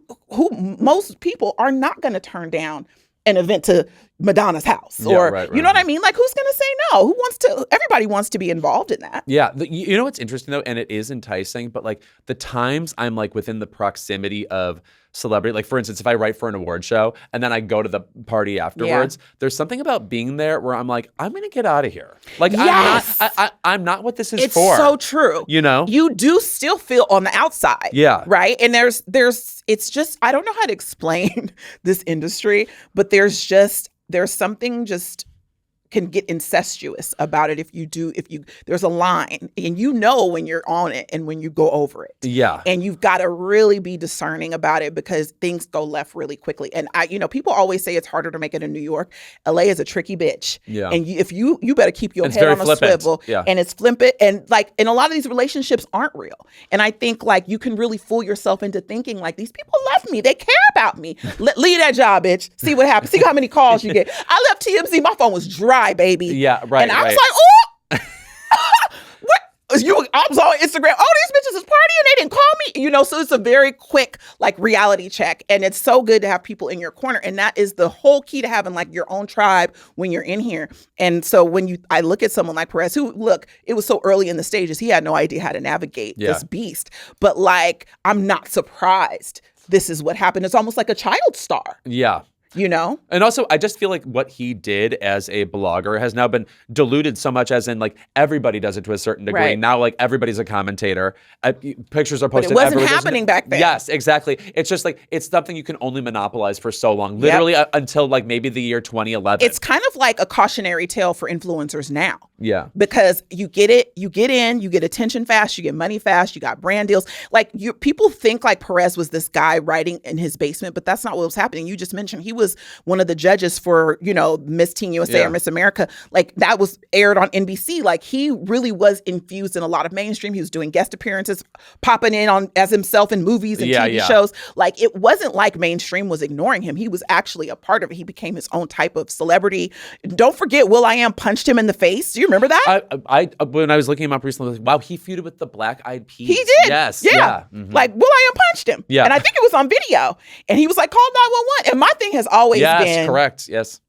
[SPEAKER 1] most people are not going to turn down an event to Madonna's house or, you know what I mean? Like, who's going to say no? Everybody wants to be involved in that.
[SPEAKER 2] Yeah. You know what's interesting though? And it is enticing, but like the times I'm like within the proximity of celebrity, like for instance, if I write for an award show and then I go to the party afterwards, there's something about being there where I'm like, I'm going to get out of here. Like, I'm not what this is for.
[SPEAKER 1] It's so true. You do still feel on the outside.
[SPEAKER 2] Yeah.
[SPEAKER 1] Right. And it's just, I don't know how to explain this industry, but there's something just can get incestuous about it if there's a line and when you're on it and when you go over it.
[SPEAKER 2] Yeah.
[SPEAKER 1] And you've got to really be discerning about it because things go left really quickly. And people always say it's harder to make it in New York. LA is a tricky bitch.
[SPEAKER 2] Yeah.
[SPEAKER 1] And if you better keep your head on a swivel.
[SPEAKER 2] Yeah.
[SPEAKER 1] And it's flippant. And a lot of these relationships aren't real. And I think like you can really fool yourself into thinking like these people love me. They care about me. Leave that job, bitch. See what happens. See how many calls you get. I left TMZ. My phone was dry, baby.
[SPEAKER 2] Yeah, right.
[SPEAKER 1] And I was like, oh, what? I was on Instagram. Oh, these bitches is partying. They didn't call me. So it's a very quick like reality check. And it's so good to have people in your corner. And that is the whole key to having like your own tribe when you're in here. And so I look at someone like Perez, it was so early in the stages, he had no idea how to navigate this beast. But like, I'm not surprised. This is what happened. It's almost like a child star.
[SPEAKER 2] Yeah.
[SPEAKER 1] And
[SPEAKER 2] also, I just feel like what he did as a blogger has now been diluted so much as in like everybody does it to a certain degree.
[SPEAKER 1] Right.
[SPEAKER 2] Now, like everybody's a commentator. Pictures are posted.
[SPEAKER 1] But it wasn't happening back then.
[SPEAKER 2] Yes, exactly. It's just like, it's something you can only monopolize for so long, literally until like maybe the year 2011.
[SPEAKER 1] It's kind of like a cautionary tale for influencers now.
[SPEAKER 2] Yeah.
[SPEAKER 1] Because you get in, you get attention fast, you get money fast, you got brand deals. Like people think like Perez was this guy writing in his basement, but that's not what was happening. You just mentioned he was one of the judges for, Miss Teen USA or Miss America. Like, that was aired on NBC. Like, he really was infused in a lot of mainstream. He was doing guest appearances, popping in on as himself in movies and TV shows. Like, it wasn't like mainstream was ignoring him. He was actually a part of it. He became his own type of celebrity. Don't forget, will.i.am punched him in the face. Do you remember that?
[SPEAKER 2] I when I was looking him up recently, I was like, wow, he feuded with the Black Eyed Peas.
[SPEAKER 1] He did.
[SPEAKER 2] Yes.
[SPEAKER 1] Yeah.
[SPEAKER 2] Mm-hmm.
[SPEAKER 1] Like, will.i.am punched him. Yeah. And I think it was on video. And he was like, call 911. And my thing has always been.
[SPEAKER 2] Yes, correct. Yes.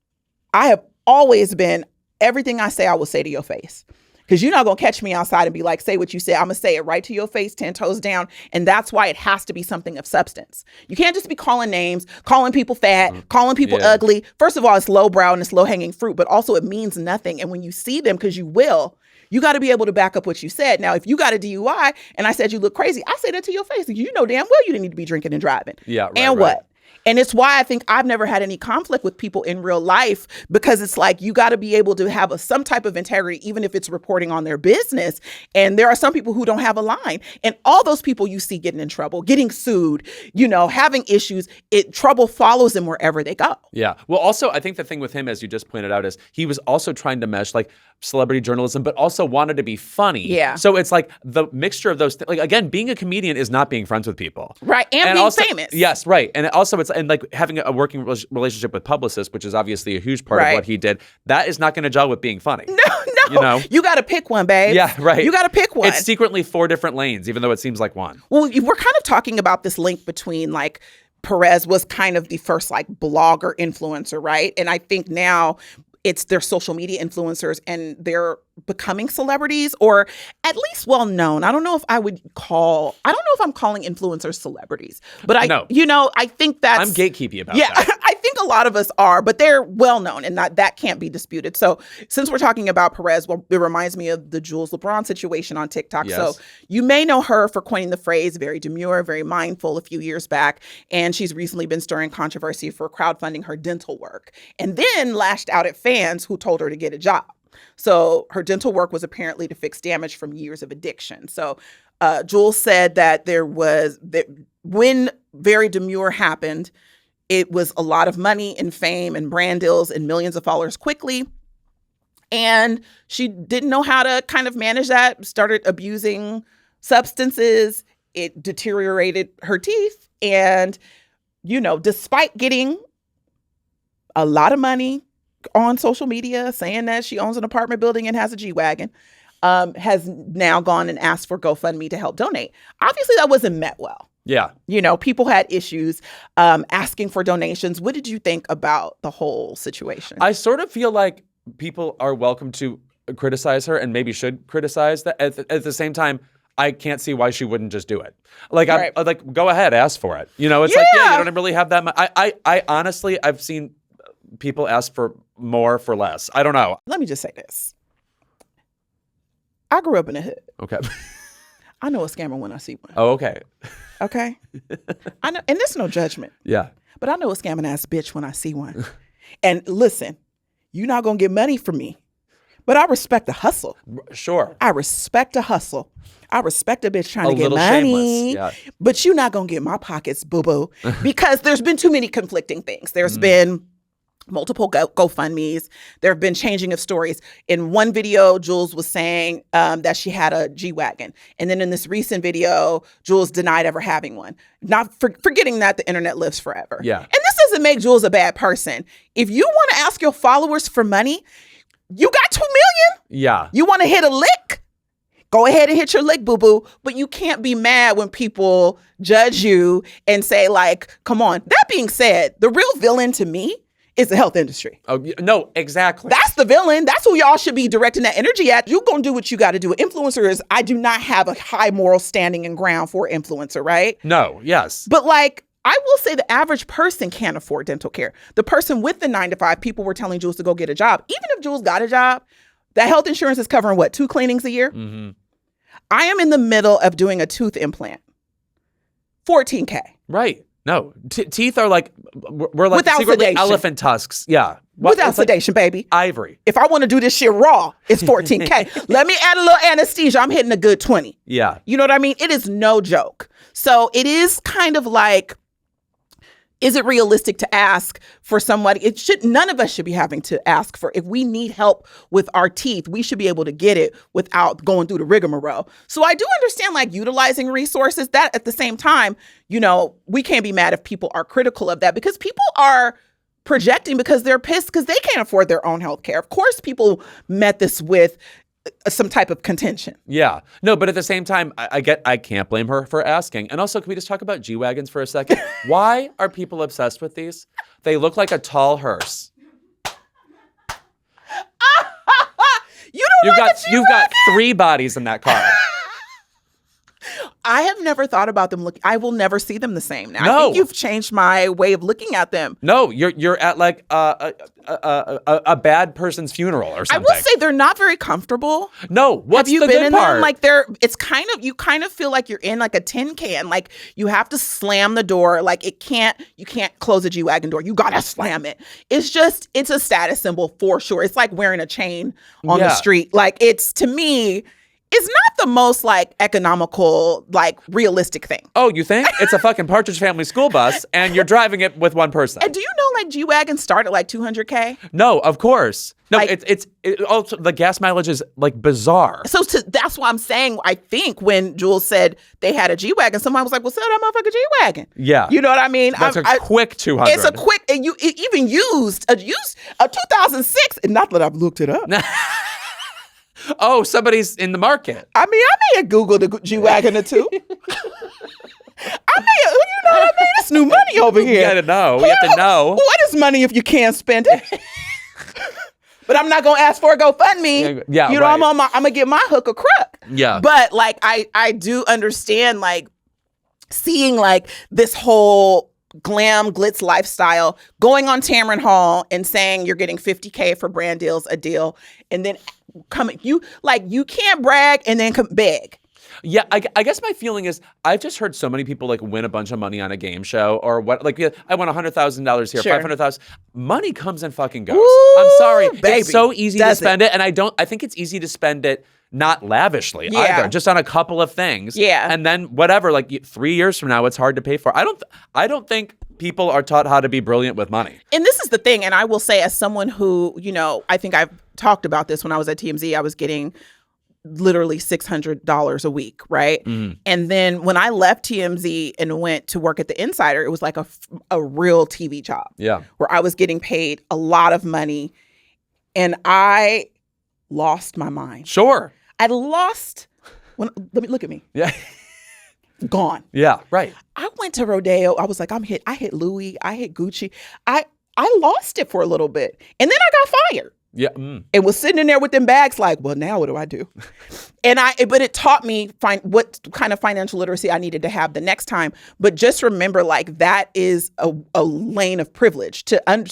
[SPEAKER 1] I have always been, everything I say, I will say to your face. Because you're not going to catch me outside and be like, say what you said. I'm going to say it right to your face, 10 toes down. And that's why it has to be something of substance. You can't just be calling names, calling people fat, calling people ugly. First of all, it's lowbrow and it's low-hanging fruit, but also it means nothing. And when you see them, because you will, you got to be able to back up what you said. Now, if you got a DUI and I said you look crazy, I say that to your face. You know damn well you didn't need to be drinking and driving.
[SPEAKER 2] Yeah, right,
[SPEAKER 1] and what? And it's why I think I've never had any conflict with people in real life, because it's like you got to be able to have some type of integrity, even if it's reporting on their business. And there are some people who don't have a line. And all those people you see getting in trouble, getting sued, having issues, trouble follows them wherever they go.
[SPEAKER 2] Yeah. Well, also, I think the thing with him, as you just pointed out, is he was also trying to mesh like celebrity journalism, but also wanted to be funny.
[SPEAKER 1] Yeah.
[SPEAKER 2] So it's like the mixture of those things. Like, again, being a comedian is not being friends with people.
[SPEAKER 1] Right. And being
[SPEAKER 2] also,
[SPEAKER 1] famous.
[SPEAKER 2] Yes, right. And also it's and like having a working relationship with publicists, which is obviously a huge part of what he did. That is not going to gel with being funny.
[SPEAKER 1] No. You got to pick one, babe.
[SPEAKER 2] Yeah, right.
[SPEAKER 1] You got to pick one.
[SPEAKER 2] It's secretly 4 different lanes, even though it seems like one.
[SPEAKER 1] Well, we're kind of talking about this link between like Perez was kind of the first like blogger influencer, right? And I think now it's their social media influencers and they're becoming celebrities, or at least well known. I don't know if I'm calling influencers celebrities, but I think that's.
[SPEAKER 2] I'm gatekeepy about that.
[SPEAKER 1] Yeah, I think a lot of us are, but they're well known and that can't be disputed. So since we're talking about Perez, well, it reminds me of the Jools Lebron situation on TikTok.
[SPEAKER 2] Yes.
[SPEAKER 1] So you may know her for coining the phrase very demure, very mindful a few years back. And she's recently been stirring controversy for crowdfunding her dental work, and then lashed out at fans who told her to get a job. So her dental work was apparently to fix damage from years of addiction. So Jools said that when Very Demure happened, it was a lot of money and fame and brand deals and millions of followers quickly. And she didn't know how to kind of manage that, started abusing substances. It deteriorated her teeth. And, despite getting a lot of money on social media, saying that she owns an apartment building and has a G-Wagon, has now gone and asked for GoFundMe to help donate. Obviously, that wasn't met well.
[SPEAKER 2] Yeah.
[SPEAKER 1] People had issues asking for donations. What did you think about the whole situation?
[SPEAKER 2] I sort of feel like people are welcome to criticize her and maybe should criticize that. At the same time, I can't see why she wouldn't just do it. Like, right. I'm like, go ahead, ask for it. It's like, you don't really have that much. I honestly, I've seen people ask for more for less. I don't know.
[SPEAKER 1] Let me just say this. I grew up in the hood.
[SPEAKER 2] Okay.
[SPEAKER 1] I know a scammer when I see one.
[SPEAKER 2] Oh, okay.
[SPEAKER 1] Okay. I know, and there's no judgment.
[SPEAKER 2] Yeah.
[SPEAKER 1] But I know a scamming ass bitch when I see one. And listen, you're not gonna get money from me, but I respect the hustle.
[SPEAKER 2] Sure.
[SPEAKER 1] I respect the hustle. I respect a bitch trying to get money. Yeah. But you're not gonna get my pockets, boo-boo, because there's been too many conflicting things. There's been multiple GoFundMes. There have been changing of stories. In one video, Jools was saying that she had a G-Wagon. And then in this recent video, Jools denied ever having one. Not forgetting that the internet lives forever.
[SPEAKER 2] Yeah.
[SPEAKER 1] And this doesn't make Jools a bad person. If you want to ask your followers for money, you got 2 million?
[SPEAKER 2] Yeah.
[SPEAKER 1] You want to hit a lick? Go ahead and hit your lick, boo-boo. But you can't be mad when people judge you and say, like, come on. That being said, the real villain to me is the health industry.
[SPEAKER 2] Oh, no, exactly.
[SPEAKER 1] That's the villain. That's who y'all should be directing that energy at. You're going to do what you got to do. Influencers, I do not have a high moral standing and ground for influencer, right?
[SPEAKER 2] No, yes.
[SPEAKER 1] But like, I will say the average person can't afford dental care. The person with the 9-to-5, people were telling Jools to go get a job. Even if Jools got a job, that health insurance is covering what, 2 cleanings a year?
[SPEAKER 2] Mm-hmm.
[SPEAKER 1] I am in the middle of doing a tooth implant. $14K.
[SPEAKER 2] Right. No, teeth are like, we're like
[SPEAKER 1] without
[SPEAKER 2] secretly
[SPEAKER 1] sedation.
[SPEAKER 2] Elephant tusks. Yeah.
[SPEAKER 1] Without sedation, like baby.
[SPEAKER 2] Ivory.
[SPEAKER 1] If I want to do this shit raw, it's $14K. Let me add a little anesthesia. I'm hitting a good 20.
[SPEAKER 2] Yeah.
[SPEAKER 1] You know what I mean? It is no joke. So it is kind of like, Is it realistic to ask for somebody? None of us should be having to ask for, if we need help with our teeth, we should be able to get it without going through the rigmarole. So I do understand like utilizing resources. That at the same time, we can't be mad if people are critical of that, because people are projecting because they're pissed because they can't afford their own health care. Of course, people met this with some type of contention.
[SPEAKER 2] Yeah. No, but at the same time, I can't blame her for asking. And also, can we just talk about G-Wagons for a second? Why are people obsessed with these? They look like a tall hearse. You've got 3 bodies in that car.
[SPEAKER 1] I have never thought about them. I will never see them the same now.
[SPEAKER 2] No.
[SPEAKER 1] I think you've changed my way of looking at them.
[SPEAKER 2] No, you're at like a bad person's funeral or something.
[SPEAKER 1] I will say they're not very comfortable.
[SPEAKER 2] No, what's
[SPEAKER 1] have you
[SPEAKER 2] the
[SPEAKER 1] been
[SPEAKER 2] good
[SPEAKER 1] in
[SPEAKER 2] part?
[SPEAKER 1] them? Like you kind of feel like you're in like a tin can. Like you have to slam the door. Like you can't close a G-Wagon door. You gotta slam it. It's a status symbol for sure. It's like wearing a chain on the street. Like to me, it's not the most like economical, like realistic thing.
[SPEAKER 2] Oh, you think? It's a fucking Partridge Family school bus and you're driving it with one person.
[SPEAKER 1] And do you know like G-Wagons start at like $200K?
[SPEAKER 2] No, of course. No,
[SPEAKER 1] like,
[SPEAKER 2] it's also the gas mileage is like bizarre.
[SPEAKER 1] So that's why I'm saying, I think when Jools said they had a G-Wagon, someone was like, well, sell that motherfucker G-Wagon.
[SPEAKER 2] Yeah.
[SPEAKER 1] You know what I mean?
[SPEAKER 2] That's a quick 200.
[SPEAKER 1] It's a quick, and you even used a 2006, and not that I've looked it up.
[SPEAKER 2] Oh, somebody's in the market.
[SPEAKER 1] I mean, I may have Googled a G-Wagon or two. I mean, it's new money over here.
[SPEAKER 2] You gotta know. We have to know.
[SPEAKER 1] What is money if you can't spend it? But I'm not gonna ask for a GoFundMe.
[SPEAKER 2] Yeah,
[SPEAKER 1] you know,
[SPEAKER 2] right.
[SPEAKER 1] I'm gonna get my hook a crook.
[SPEAKER 2] Yeah.
[SPEAKER 1] But like, I do understand like seeing like this whole glam glitz lifestyle, going on Tamron Hall and saying you're getting $50K for brand deals, a deal, and then you can't brag and then beg.
[SPEAKER 2] Yeah, I guess my feeling is I've just heard so many people like win a bunch of money on a game show or what. Like I won $100,000 here,
[SPEAKER 1] Sure.
[SPEAKER 2] $500,000. Money comes and fucking goes.
[SPEAKER 1] Ooh,
[SPEAKER 2] I'm sorry,
[SPEAKER 1] baby.
[SPEAKER 2] it's so easy to spend it, and I think it's easy to spend it not lavishly either, just on a couple of things.
[SPEAKER 1] Yeah,
[SPEAKER 2] and then whatever. Like 3 years from now, it's hard to pay for. I don't think people are taught how to be brilliant with money.
[SPEAKER 1] And this is the thing, and I will say, as someone who, I think I've talked about this when I was at TMZ, I was getting literally $600 a week, right?
[SPEAKER 2] Mm.
[SPEAKER 1] And then when I left TMZ and went to work at The Insider, it was like a real TV job.
[SPEAKER 2] Yeah.
[SPEAKER 1] Where I was getting paid a lot of money, and I lost my mind.
[SPEAKER 2] Sure.
[SPEAKER 1] Let me look at me.
[SPEAKER 2] Yeah.
[SPEAKER 1] Gone.
[SPEAKER 2] Yeah, right.
[SPEAKER 1] I went to Rodeo. I was like, I hit Louis. I hit Gucci. I lost it for a little bit. And then I got fired.
[SPEAKER 2] Yeah.
[SPEAKER 1] And was sitting in there with them bags like, well, now what do I do? But it taught me what kind of financial literacy I needed to have the next time. But just remember, like, that is a lane of privilege.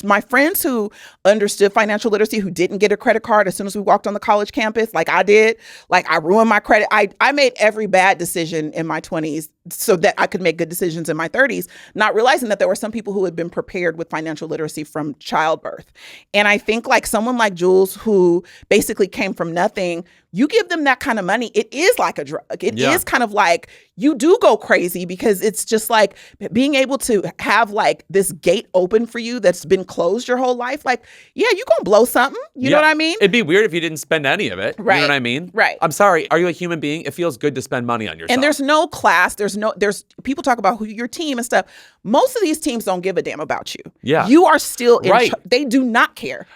[SPEAKER 1] My friends who understood financial literacy, who didn't get a credit card as soon as we walked on the college campus, like I did, like I ruined my credit. I made every bad decision in my 20s so that I could make good decisions in my 30s, not realizing that there were some people who had been prepared with financial literacy from childbirth. And I think like someone like Jools, who basically came from nothing, you give them that kind of money, it is like a drug. It is kind of like you do go crazy, because it's just like being able to have like this gate open for you that's been closed your whole life. Like, yeah, you gonna blow something. You know what I mean?
[SPEAKER 2] It'd be weird if you didn't spend any of it.
[SPEAKER 1] Right.
[SPEAKER 2] You know what I mean?
[SPEAKER 1] Right.
[SPEAKER 2] I'm sorry. Are you a human being? It feels good to spend money on yourself.
[SPEAKER 1] And there's no class. There's people talk about your team and stuff. Most of these teams don't give a damn about you.
[SPEAKER 2] Yeah.
[SPEAKER 1] You are still in
[SPEAKER 2] right.
[SPEAKER 1] They do not care.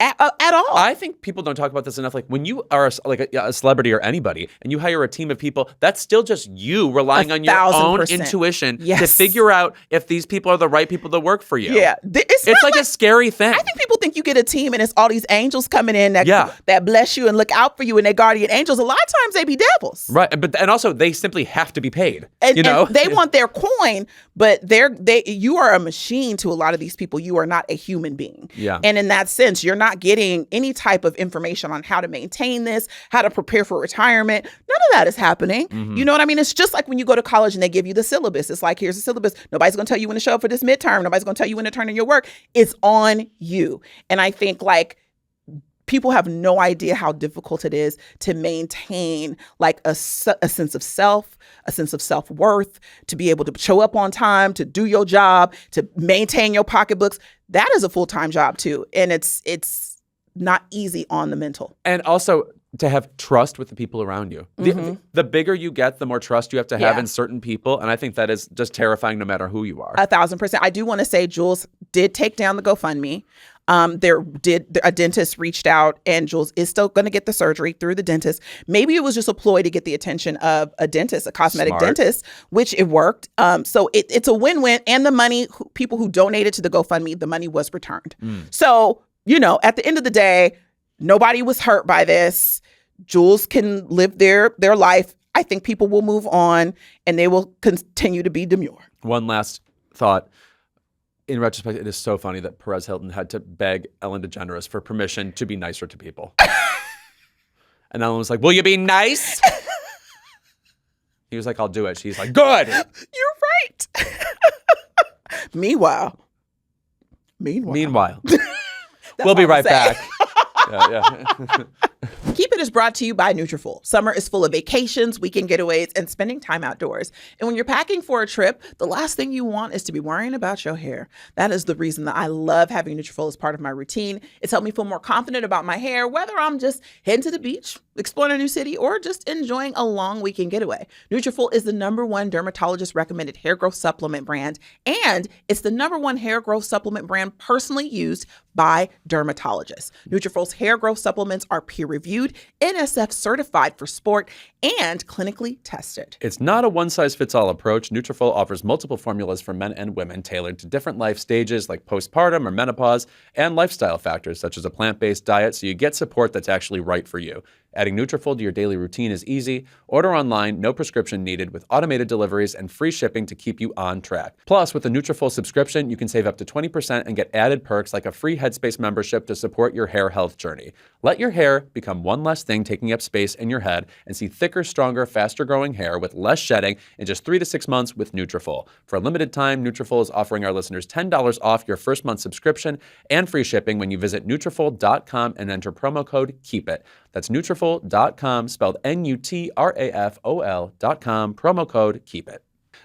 [SPEAKER 1] At all.
[SPEAKER 2] I think people don't talk about this enough. Like when you are a celebrity or anybody and you hire a team of people, that's still just you relying on your own
[SPEAKER 1] 1,000%.
[SPEAKER 2] intuition to figure out if these people are the right people to work for you.
[SPEAKER 1] Yeah.
[SPEAKER 2] It's like a scary thing.
[SPEAKER 1] I think people think you get a team and it's all these angels coming in that bless you and look out for you, and they're guardian angels. A lot of times they be devils.
[SPEAKER 2] Right. And also they simply have to be paid.
[SPEAKER 1] And
[SPEAKER 2] and
[SPEAKER 1] they want their coin, but you are a machine to a lot of these people. You are not a human being.
[SPEAKER 2] Yeah.
[SPEAKER 1] And in that sense, you're not getting any type of information on how to maintain this, how to prepare for retirement. None of that is happening. Mm-hmm. You know what I mean? It's just like when you go to college and they give you the syllabus. It's like, here's the syllabus. Nobody's going to tell you when to show up for this midterm. Nobody's going to tell you when to turn in your work. It's on you. And I think like people have no idea how difficult it is to maintain like a sense of self, a sense of self-worth, to be able to show up on time, to do your job, to maintain your pocketbooks. That is a full-time job too. And it's not easy on the mental.
[SPEAKER 2] And also to have trust with the people around you. The bigger you get, the more trust you have to have in certain people. And I think that is just terrifying no matter who you are.
[SPEAKER 1] 1,000%. I do want to say Jools did take down the GoFundMe. A dentist reached out, and Jools is still going to get the surgery through the dentist. Maybe it was just a ploy to get the attention of a dentist, a cosmetic dentist, which it worked. So it's a win-win. And the money, people who donated to the GoFundMe, the money was returned. So, at the end of the day, nobody was hurt by this. Jools can live their life. I think people will move on, and they will continue to be demure.
[SPEAKER 2] One last thought. In retrospect, it is so funny that Perez Hilton had to beg Ellen DeGeneres for permission to be nicer to people. And Ellen was like, will you be nice? He was like, I'll do it. She's like, good.
[SPEAKER 1] You're right. Meanwhile.
[SPEAKER 2] We'll be right back. Yeah.
[SPEAKER 1] Keep It is brought to you by Nutrafol. Summer is full of vacations, weekend getaways, and spending time outdoors. And when you're packing for a trip, the last thing you want is to be worrying about your hair. That is the reason that I love having Nutrafol as part of my routine. It's helped me feel more confident about my hair, whether I'm just heading to the beach, exploring a new city, or just enjoying a long weekend getaway. Nutrafol is the #1 dermatologist-recommended hair growth supplement brand, and it's the #1 hair growth supplement brand personally used by dermatologists. Nutrafol's hair growth supplements are peer-reviewed, NSF certified for sport, and clinically tested.
[SPEAKER 2] It's not a one-size-fits-all approach. Nutrafol offers multiple formulas for men and women tailored to different life stages like postpartum or menopause and lifestyle factors such as a plant-based diet, so you get support that's actually right for you. Adding Nutrafol to your daily routine is easy. Order online, no prescription needed, with automated deliveries and free shipping to keep you on track. Plus, with the Nutrafol subscription, you can save up to 20% and get added perks like a free Headspace membership to support your hair health journey. Let your hair become one less thing taking up space in your head and see thicker, stronger, faster-growing hair with less shedding in just 3 to 6 months with Nutrafol. For a limited time, Nutrafol is offering our listeners $10 off your first month subscription and free shipping when you visit Nutrafol.com and enter promo code KEEPIT. That's Nutrafol.com, spelled Nutrafol.com, promo code KEEPIT.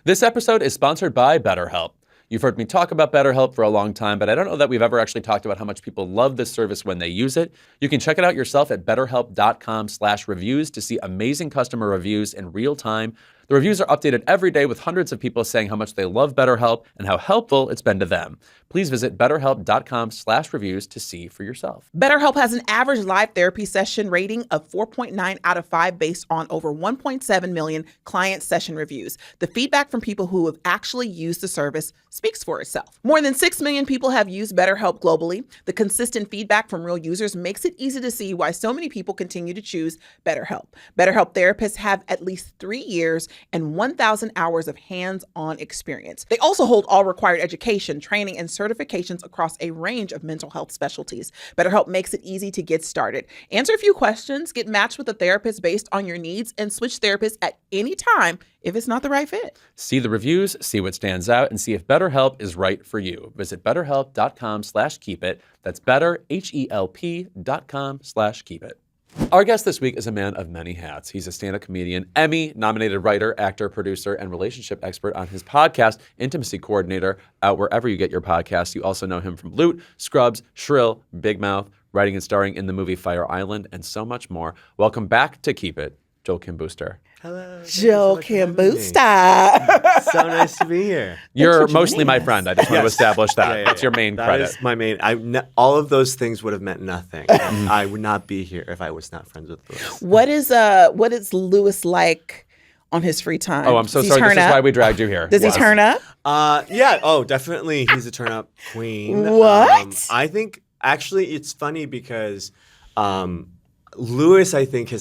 [SPEAKER 2] This episode is sponsored by BetterHelp. You've heard me talk about BetterHelp for a long time, but I don't know that we've ever actually talked about how much people love this service when they use it. You can check it out yourself at betterhelp.com/reviews to see amazing customer reviews in real time. The reviews are updated every day with hundreds of people saying how much they love BetterHelp and how helpful it's been to them. Please visit betterhelp.com/reviews to see for yourself.
[SPEAKER 1] BetterHelp has an average live therapy session rating of 4.9 out of 5 based on over 1.7 million client session reviews. The feedback from people who have actually used the service speaks for itself. More than 6 million people have used BetterHelp globally. The consistent feedback from real users makes it easy to see why so many people continue to choose BetterHelp. BetterHelp therapists have at least 3 years and 1,000 hours of hands-on experience. They also hold all required education, training, and certifications across a range of mental health specialties. BetterHelp makes it easy to get started. Answer a few questions, get matched with a therapist based on your needs, and switch therapists at any time if it's not the right fit.
[SPEAKER 2] See the reviews, see what stands out, and see if BetterHelp is right for you. Visit betterhelp.com/keepit. That's betterhelp.com/keepit. Our guest this week is a man of many hats. He's a stand-up comedian, Emmy-nominated writer, actor, producer, and relationship expert on his podcast, Intimacy Coordinator, out wherever you get your podcasts. You also know him from Loot, Scrubs, Shrill, Big Mouth, writing and starring in the movie Fire Island, and so much more. Welcome back to Keep It, Joel Kim Booster.
[SPEAKER 3] Hello.
[SPEAKER 1] Joel Kim Booster.
[SPEAKER 3] So nice to be here.
[SPEAKER 2] You're mostly my friend. I just want to establish that. That's your main credit.
[SPEAKER 3] That is my main. All of those things would have meant nothing. I would not be here if I was not friends with Louis.
[SPEAKER 1] What is Louis like on his free time?
[SPEAKER 2] Oh, I'm so sorry. This is why we dragged you here.
[SPEAKER 1] Does he turn up?
[SPEAKER 3] Yeah. Oh, definitely. He's a turn up queen.
[SPEAKER 1] What?
[SPEAKER 3] I think actually it's funny because Louis, I think,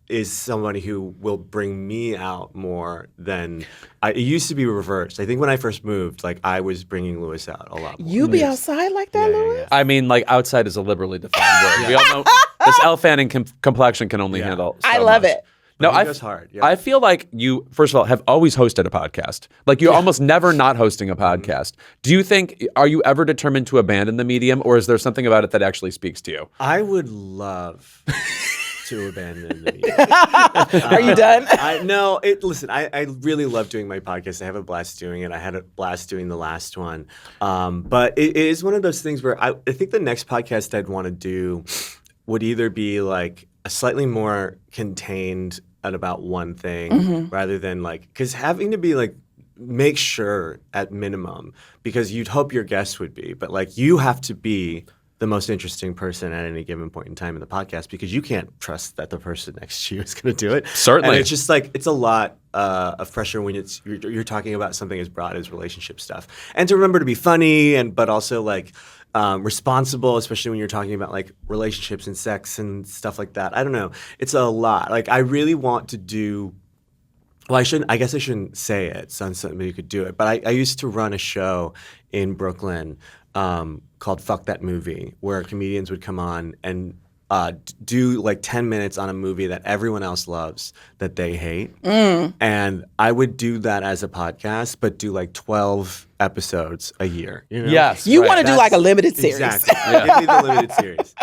[SPEAKER 3] is somebody who will bring me out more than it used to be reversed. I think when I first moved, I was bringing Louis out a lot more.
[SPEAKER 1] You be outside like that, Louis?
[SPEAKER 3] Yeah.
[SPEAKER 2] I mean, outside is a liberally defined word. We all know this L-fanning complexion can only handle so
[SPEAKER 1] I love
[SPEAKER 2] much.
[SPEAKER 1] it.
[SPEAKER 2] No,
[SPEAKER 3] he goes hard. Yeah.
[SPEAKER 2] I feel like you, first of all, have always hosted a podcast. Like you're almost never not hosting a podcast. Do you think, are you ever determined to abandon the medium, or is there something about it that actually speaks to you?
[SPEAKER 3] I would love to abandon the medium.
[SPEAKER 1] Are you done?
[SPEAKER 3] Listen, I really love doing my podcast. I have a blast doing it. I had a blast doing the last one. But it is one of those things where I think the next podcast I'd want to do would either be like a slightly more contained at about one thing rather than like, because having to be like, make sure at minimum, because you'd hope your guests would be, but like you have to be the most interesting person at any given point in time in the podcast, because you can't trust that the person next to you is going to do it.
[SPEAKER 2] Certainly.
[SPEAKER 3] And it's just like, it's a lot of pressure when you're talking about something as broad as relationship stuff. And to remember to be funny, but also like responsible, especially when you're talking about like relationships and sex and stuff like that. I don't know. It's a lot. Like I really want to do, well, I guess I shouldn't say it, so somebody could do it. But I used to run a show in Brooklyn called Fuck That Movie, where comedians would come on and do like 10 minutes on a movie that everyone else loves that they hate. And I would do that as a podcast, but do like 12 episodes a year. You know?
[SPEAKER 2] Yes.
[SPEAKER 1] You want to do like a limited series.
[SPEAKER 3] Exactly. Give me the limited series.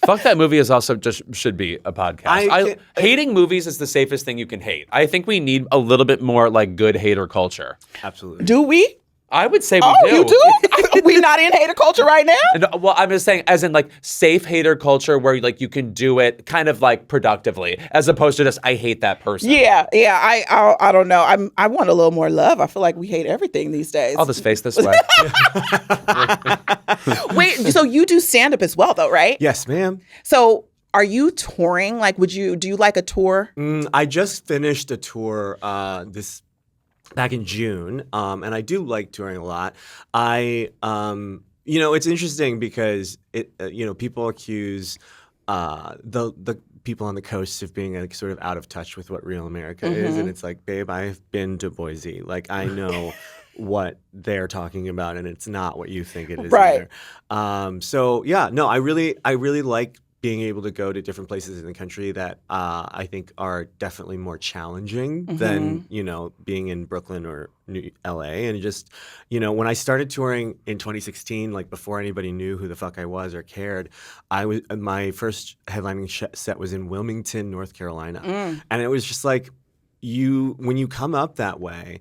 [SPEAKER 2] Fuck That Movie is also just should be a podcast. Hating movies is the safest thing you can hate. I think we need a little bit more like good hater culture.
[SPEAKER 3] Absolutely.
[SPEAKER 1] Do we?
[SPEAKER 2] I would say we do.
[SPEAKER 1] You do? We not in hater culture right now?
[SPEAKER 2] And, well, I'm just saying, as in like safe hater culture where like you can do it kind of like productively, as opposed to just I hate that person.
[SPEAKER 1] Yeah. I don't know. I want a little more love. I feel like we hate everything these days.
[SPEAKER 2] I'll just face this way.
[SPEAKER 1] Wait, so you do stand up as well, though, right?
[SPEAKER 3] Yes, ma'am.
[SPEAKER 1] So are you touring? Like, do you like a tour?
[SPEAKER 3] I just finished a tour back in June, and I do like touring a lot. It's interesting because people accuse the people on the coast of being like sort of out of touch with what real America is, and it's like, babe, I've been to Boise. Like, I know what they're talking about, and it's not what you think it is.
[SPEAKER 1] Right.
[SPEAKER 3] Either. I really like being able to go to different places in the country that I think are definitely more challenging than, being in Brooklyn or LA. And just, when I started touring in 2016, like before anybody knew who the fuck I was or cared, my first headlining set was in Wilmington, North Carolina. And it was just like, when you come up that way,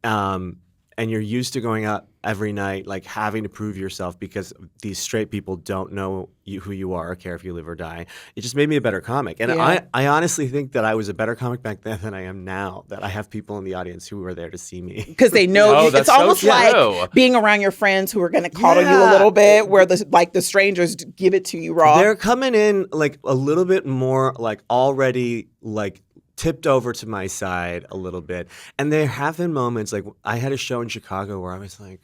[SPEAKER 3] and you're used to going out every night, like having to prove yourself because these straight people don't know who you are or care if you live or die. It just made me a better comic. And I honestly think that I was a better comic back then than I am now, that I have people in the audience who are there to see me.
[SPEAKER 1] Because they know you. It's almost like being around your friends who are going to coddle you a little bit, where the strangers give it to you raw.
[SPEAKER 3] They're coming in like a little bit more like already like tipped over to my side a little bit. And there have been moments, like I had a show in Chicago where I was like,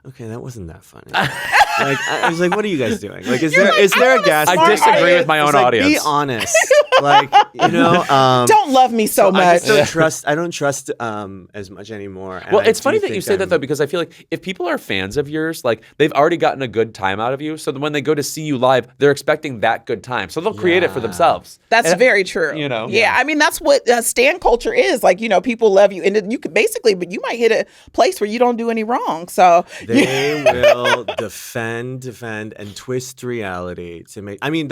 [SPEAKER 3] okay, that wasn't that funny. Like I was like, what are you guys doing? Like, is there a gas?
[SPEAKER 2] I disagree with my own audience.
[SPEAKER 3] Be honest. Like,
[SPEAKER 1] don't love me so much.
[SPEAKER 3] I don't trust as much anymore.
[SPEAKER 2] Well, it's funny that you say that though, because I feel like if people are fans of yours, like they've already gotten a good time out of you. So when they go to see you live, they're expecting that good time. So they'll create it for themselves.
[SPEAKER 1] That's very true. Yeah. I mean, that's what stan culture is. Like, people love you, and you could but you might hit a place where you don't do any wrong. So
[SPEAKER 3] they will defend, and twist reality to make. I mean,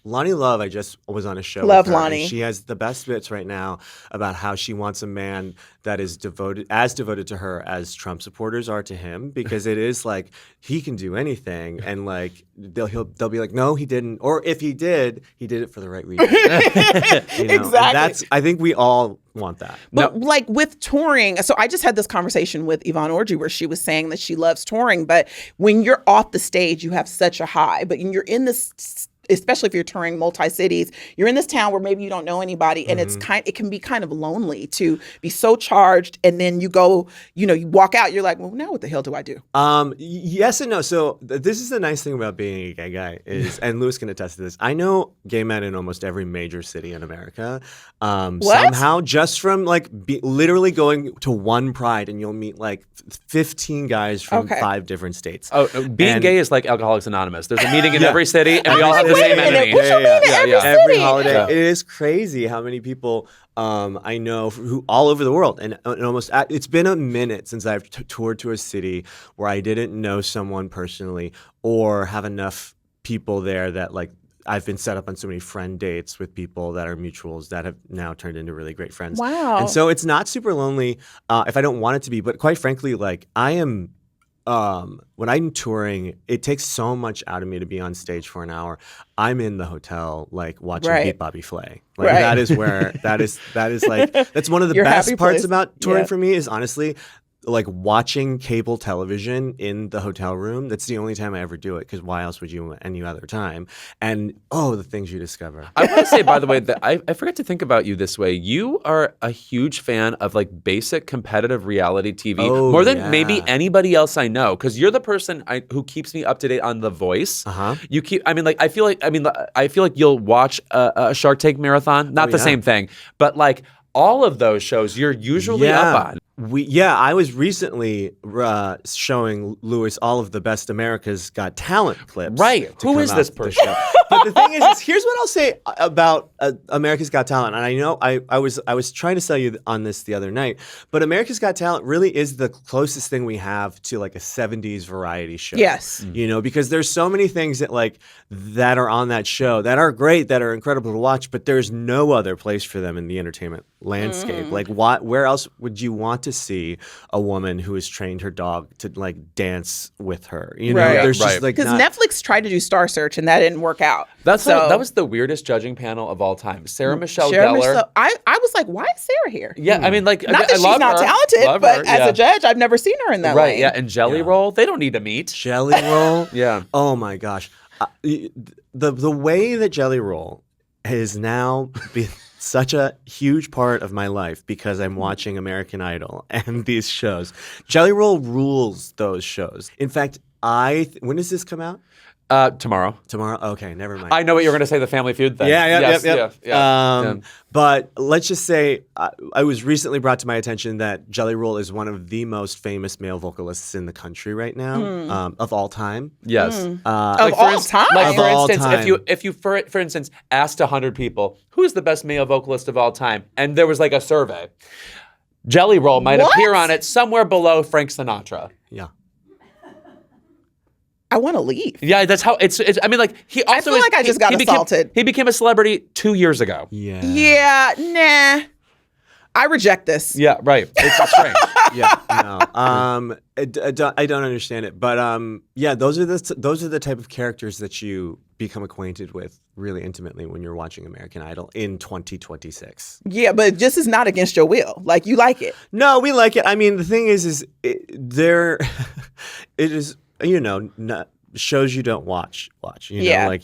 [SPEAKER 3] Lonnie Love. I just was on a show.
[SPEAKER 1] Love
[SPEAKER 3] with her,
[SPEAKER 1] Lonnie.
[SPEAKER 3] She has the best bits right now about how she wants a man that is devoted to her as Trump supporters are to him, because it is like he can do anything, and like they'll be like, no, he didn't, or if he did it for the right reason.
[SPEAKER 1] Exactly.
[SPEAKER 3] I think we all want that.
[SPEAKER 1] But like with touring, so I just had this conversation with Yvonne Orji where she was saying that she loves touring, but when you're off the stage, you have such a high. But when you're in this, especially if you're touring multi-cities, you're in this town where maybe you don't know anybody, and it can be kind of lonely to be so charged, and then you go, you walk out, you're like, well, now what the hell do I do?
[SPEAKER 3] Yes and no. So this is the nice thing about being a gay guy is, and Louis can attest to this, I know gay men in almost every major city in America. Somehow, just from like literally going to one Pride, and you'll meet like 15 guys from 5 different states.
[SPEAKER 2] Being gay is like Alcoholics Anonymous. There's a meeting in every city, and we all have the same enemy.
[SPEAKER 1] What you mean in every city?
[SPEAKER 3] Every holiday. It is crazy how many people I know who all over the world, and almost it's been a minute since I've toured to a city where I didn't know someone personally or have enough people there that like I've been set up on so many friend dates with people that are mutuals that have now turned into really great friends.
[SPEAKER 1] Wow.
[SPEAKER 3] And so it's not super lonely if I don't want it to be, but quite frankly, like I am. When I'm touring, it takes so much out of me to be on stage for an hour. I'm in the hotel, like watching Beat Bobby Flay. Like that is where that is like that's one of the best parts about touring for me is honestly like watching cable television in the hotel room. That's the only time I ever do it because why else would you any other time? And the things you discover.
[SPEAKER 2] I want to say, by the way, that I forgot to think about you this way. You are a huge fan of like basic competitive reality TV more than maybe anybody else I know because you're the person who keeps me up to date on The Voice. You keep. I mean, like I feel like you'll watch a Shark Tank marathon. Not the same thing, but like all of those shows you're usually up on.
[SPEAKER 3] I was recently showing Louis all of the best America's Got Talent clips.
[SPEAKER 2] Right. Who is this person?
[SPEAKER 3] But the thing is, here's what I'll say about America's Got Talent. And I know I was trying to sell you on this the other night, but America's Got Talent really is the closest thing we have to like a 70s variety show.
[SPEAKER 1] Yes.
[SPEAKER 3] You know, because there's so many things that are on that show that are great, that are incredible to watch, but there's no other place for them in the entertainment landscape. Like where else would you want to see a woman who has trained her dog to like dance with her? You know, there's just like
[SPEAKER 1] because Netflix tried to do Star Search and that didn't work out.
[SPEAKER 2] That was the weirdest judging panel of all time. Sarah Michelle Gellar.
[SPEAKER 1] I was like, why is Sarah here?
[SPEAKER 2] Yeah, I mean, like,
[SPEAKER 1] not that
[SPEAKER 2] I
[SPEAKER 1] she's
[SPEAKER 2] love
[SPEAKER 1] not
[SPEAKER 2] her.
[SPEAKER 1] talented,
[SPEAKER 2] Love
[SPEAKER 1] but
[SPEAKER 2] her,
[SPEAKER 1] as a judge, I've never seen her in that
[SPEAKER 2] Right,
[SPEAKER 1] lane.
[SPEAKER 2] yeah, and Jelly Roll, they don't need to meet.
[SPEAKER 3] Jelly Roll?
[SPEAKER 2] Yeah.
[SPEAKER 3] Oh my gosh. The way that Jelly Roll has now been such a huge part of my life because I'm watching American Idol and these shows. Jelly Roll rules those shows. In fact, when does this come out?
[SPEAKER 2] Tomorrow.
[SPEAKER 3] Tomorrow? Okay, never mind.
[SPEAKER 2] I know what you're going to say, the Family Feud thing.
[SPEAKER 3] Yeah. But let's just say I was recently brought to my attention that Jelly Roll is one of the most famous male vocalists in the country right now, of all time.
[SPEAKER 2] Yes.
[SPEAKER 1] Of all time?
[SPEAKER 2] Like, for
[SPEAKER 3] all
[SPEAKER 2] instance,
[SPEAKER 3] time.
[SPEAKER 2] if you for instance, asked 100 people, who is the best male vocalist of all time? And there was like a survey. Jelly Roll might appear on it somewhere below Frank Sinatra.
[SPEAKER 3] Yeah.
[SPEAKER 1] I want to leave.
[SPEAKER 2] Yeah, that's how it's. I mean, like he also.
[SPEAKER 1] I feel like I just got assaulted.
[SPEAKER 2] He became a celebrity 2 years ago.
[SPEAKER 3] Yeah.
[SPEAKER 1] Yeah, nah. I reject this.
[SPEAKER 2] Yeah, right. It's strange.
[SPEAKER 3] Yeah, no. I don't understand it, but yeah, those are the type of characters that you become acquainted with really intimately when you're watching American Idol in 2026.
[SPEAKER 1] Yeah, but just is not against your will. Like you like it.
[SPEAKER 3] No, we like it. I mean, the thing is it is. You know, shows you don't watch. You know, like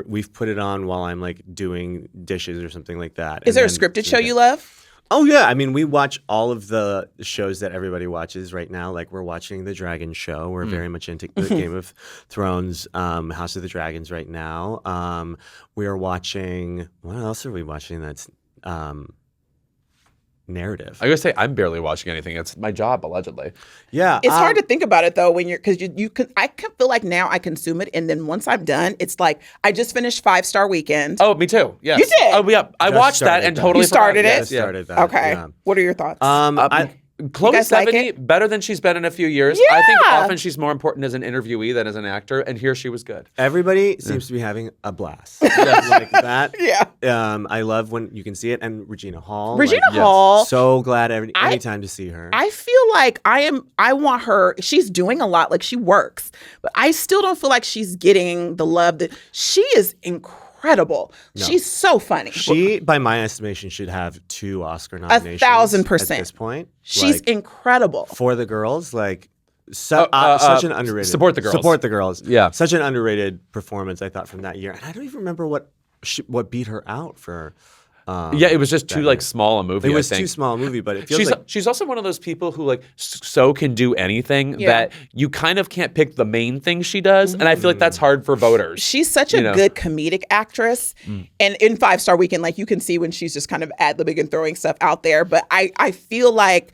[SPEAKER 3] we've put it on while I'm like doing dishes or something like that.
[SPEAKER 1] Is there a scripted show you love?
[SPEAKER 3] Oh yeah, I mean we watch all of the shows that everybody watches right now. Like we're watching The Dragon Show. We're very much into the Game of Thrones, House of the Dragons right now. We are watching. What else are we watching? That's narrative.
[SPEAKER 2] I gotta say, I'm barely watching anything. It's my job, allegedly.
[SPEAKER 3] Yeah,
[SPEAKER 1] it's hard to think about it though when because you can. I can feel like now I consume it, and then once I'm done, it's like I just finished 5 Star Weekend.
[SPEAKER 2] Oh, me too. Yes.
[SPEAKER 1] You did.
[SPEAKER 2] Oh, yeah. I watched that and totally
[SPEAKER 1] You started
[SPEAKER 2] forgot.
[SPEAKER 1] it.
[SPEAKER 2] Yes, yeah.
[SPEAKER 3] Started that.
[SPEAKER 1] Okay.
[SPEAKER 3] Yeah.
[SPEAKER 1] What are your thoughts?
[SPEAKER 2] Chloe
[SPEAKER 1] guys like
[SPEAKER 2] 70,
[SPEAKER 1] it?
[SPEAKER 2] better than she's been in a few years.
[SPEAKER 1] Yeah.
[SPEAKER 2] I think often she's more important as an interviewee than as an actor, and here she was good.
[SPEAKER 3] Everybody seems to be having a blast. Like that.
[SPEAKER 1] Yeah.
[SPEAKER 3] I love when you can see it. And Regina Hall.
[SPEAKER 1] Regina Hall.
[SPEAKER 3] So glad anytime to see her.
[SPEAKER 1] I feel like I want her. She's doing a lot. Like she works, but I still don't feel like she's getting the love that she is incredible. No. She's so funny.
[SPEAKER 3] She, by my estimation, should have 2 Oscar nominations.
[SPEAKER 1] 1,000%.
[SPEAKER 3] At this point.
[SPEAKER 1] She's incredible.
[SPEAKER 3] For the girls, like such an underrated.
[SPEAKER 2] Support the girls.
[SPEAKER 3] Support the girls.
[SPEAKER 2] Yeah.
[SPEAKER 3] Such an underrated performance, I thought, from that year. And I don't even remember what beat her out for.
[SPEAKER 2] Yeah, it was just too like small a movie.
[SPEAKER 3] It was
[SPEAKER 2] I think.
[SPEAKER 3] too small a movie, but it feels
[SPEAKER 2] she's also one of those people who like so can do anything that you kind of can't pick the main thing she does, and I feel like that's hard for voters.
[SPEAKER 1] She's such a good comedic actress, and in 5 Star Weekend, like you can see when she's just kind of ad-libbing and throwing stuff out there. But I feel like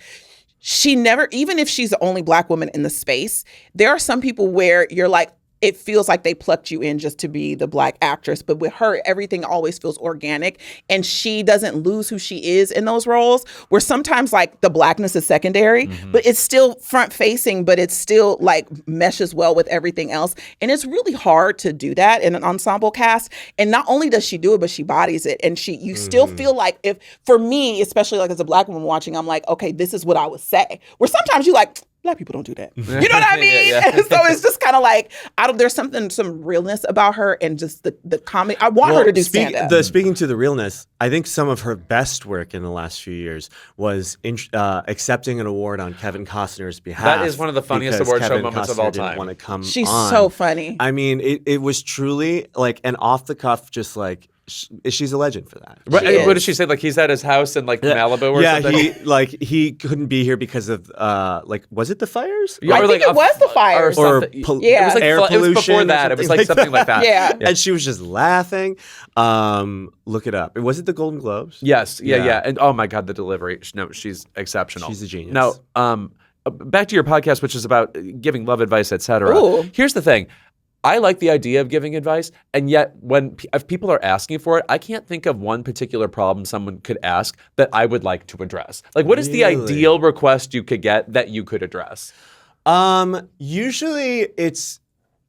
[SPEAKER 1] she never, even if she's the only Black woman in the space, there are some people where you're like, it feels like they plucked you in just to be the Black actress. But with her, everything always feels organic, and she doesn't lose who she is in those roles, where sometimes like the Blackness is secondary, but it's still front facing, but it's still like meshes well with everything else. And it's really hard to do that in an ensemble cast. And not only does she do it, but she bodies it. And you still feel like, if, for me, especially like as a Black woman watching, I'm like, okay, this is what I would say. Where sometimes you like, Black people don't do that. You know what I mean?
[SPEAKER 2] Yeah.
[SPEAKER 1] And so it's just kind of like, there's some realness about her, and just the comedy. I want her to do stand-up.
[SPEAKER 3] Speaking to the realness, I think some of her best work in the last few years was accepting an award on Kevin Costner's behalf.
[SPEAKER 2] That is one of the funniest award show moments of all
[SPEAKER 3] Didn't
[SPEAKER 2] time.
[SPEAKER 3] want to come
[SPEAKER 1] She's
[SPEAKER 3] on.
[SPEAKER 1] so funny.
[SPEAKER 3] I mean, it was truly like an off the cuff, just like, she's a legend for that.
[SPEAKER 2] Right, what did she say? Like, he's at his house in like Malibu or something?
[SPEAKER 3] Yeah, he couldn't be here because of was it the fires?
[SPEAKER 2] Yeah,
[SPEAKER 1] I
[SPEAKER 2] or
[SPEAKER 1] think
[SPEAKER 2] like
[SPEAKER 1] it was the fires.
[SPEAKER 3] Or
[SPEAKER 2] it was like
[SPEAKER 3] air pollution.
[SPEAKER 2] It was before that. It was like something like that.
[SPEAKER 1] Yeah.
[SPEAKER 3] And she was just laughing. Look it up. Was it the Golden Globes?
[SPEAKER 2] Yes. Yeah. And oh my God, the delivery. No, she's exceptional.
[SPEAKER 3] She's a genius.
[SPEAKER 2] No, back to your podcast, which is about giving love advice, etc.
[SPEAKER 1] Ooh.
[SPEAKER 2] Here's the thing. I like the idea of giving advice, and yet if people are asking for it, I can't think of one particular problem someone could ask that I would like to address. Like, what is the ideal request you could get that you could address?
[SPEAKER 3] Usually it's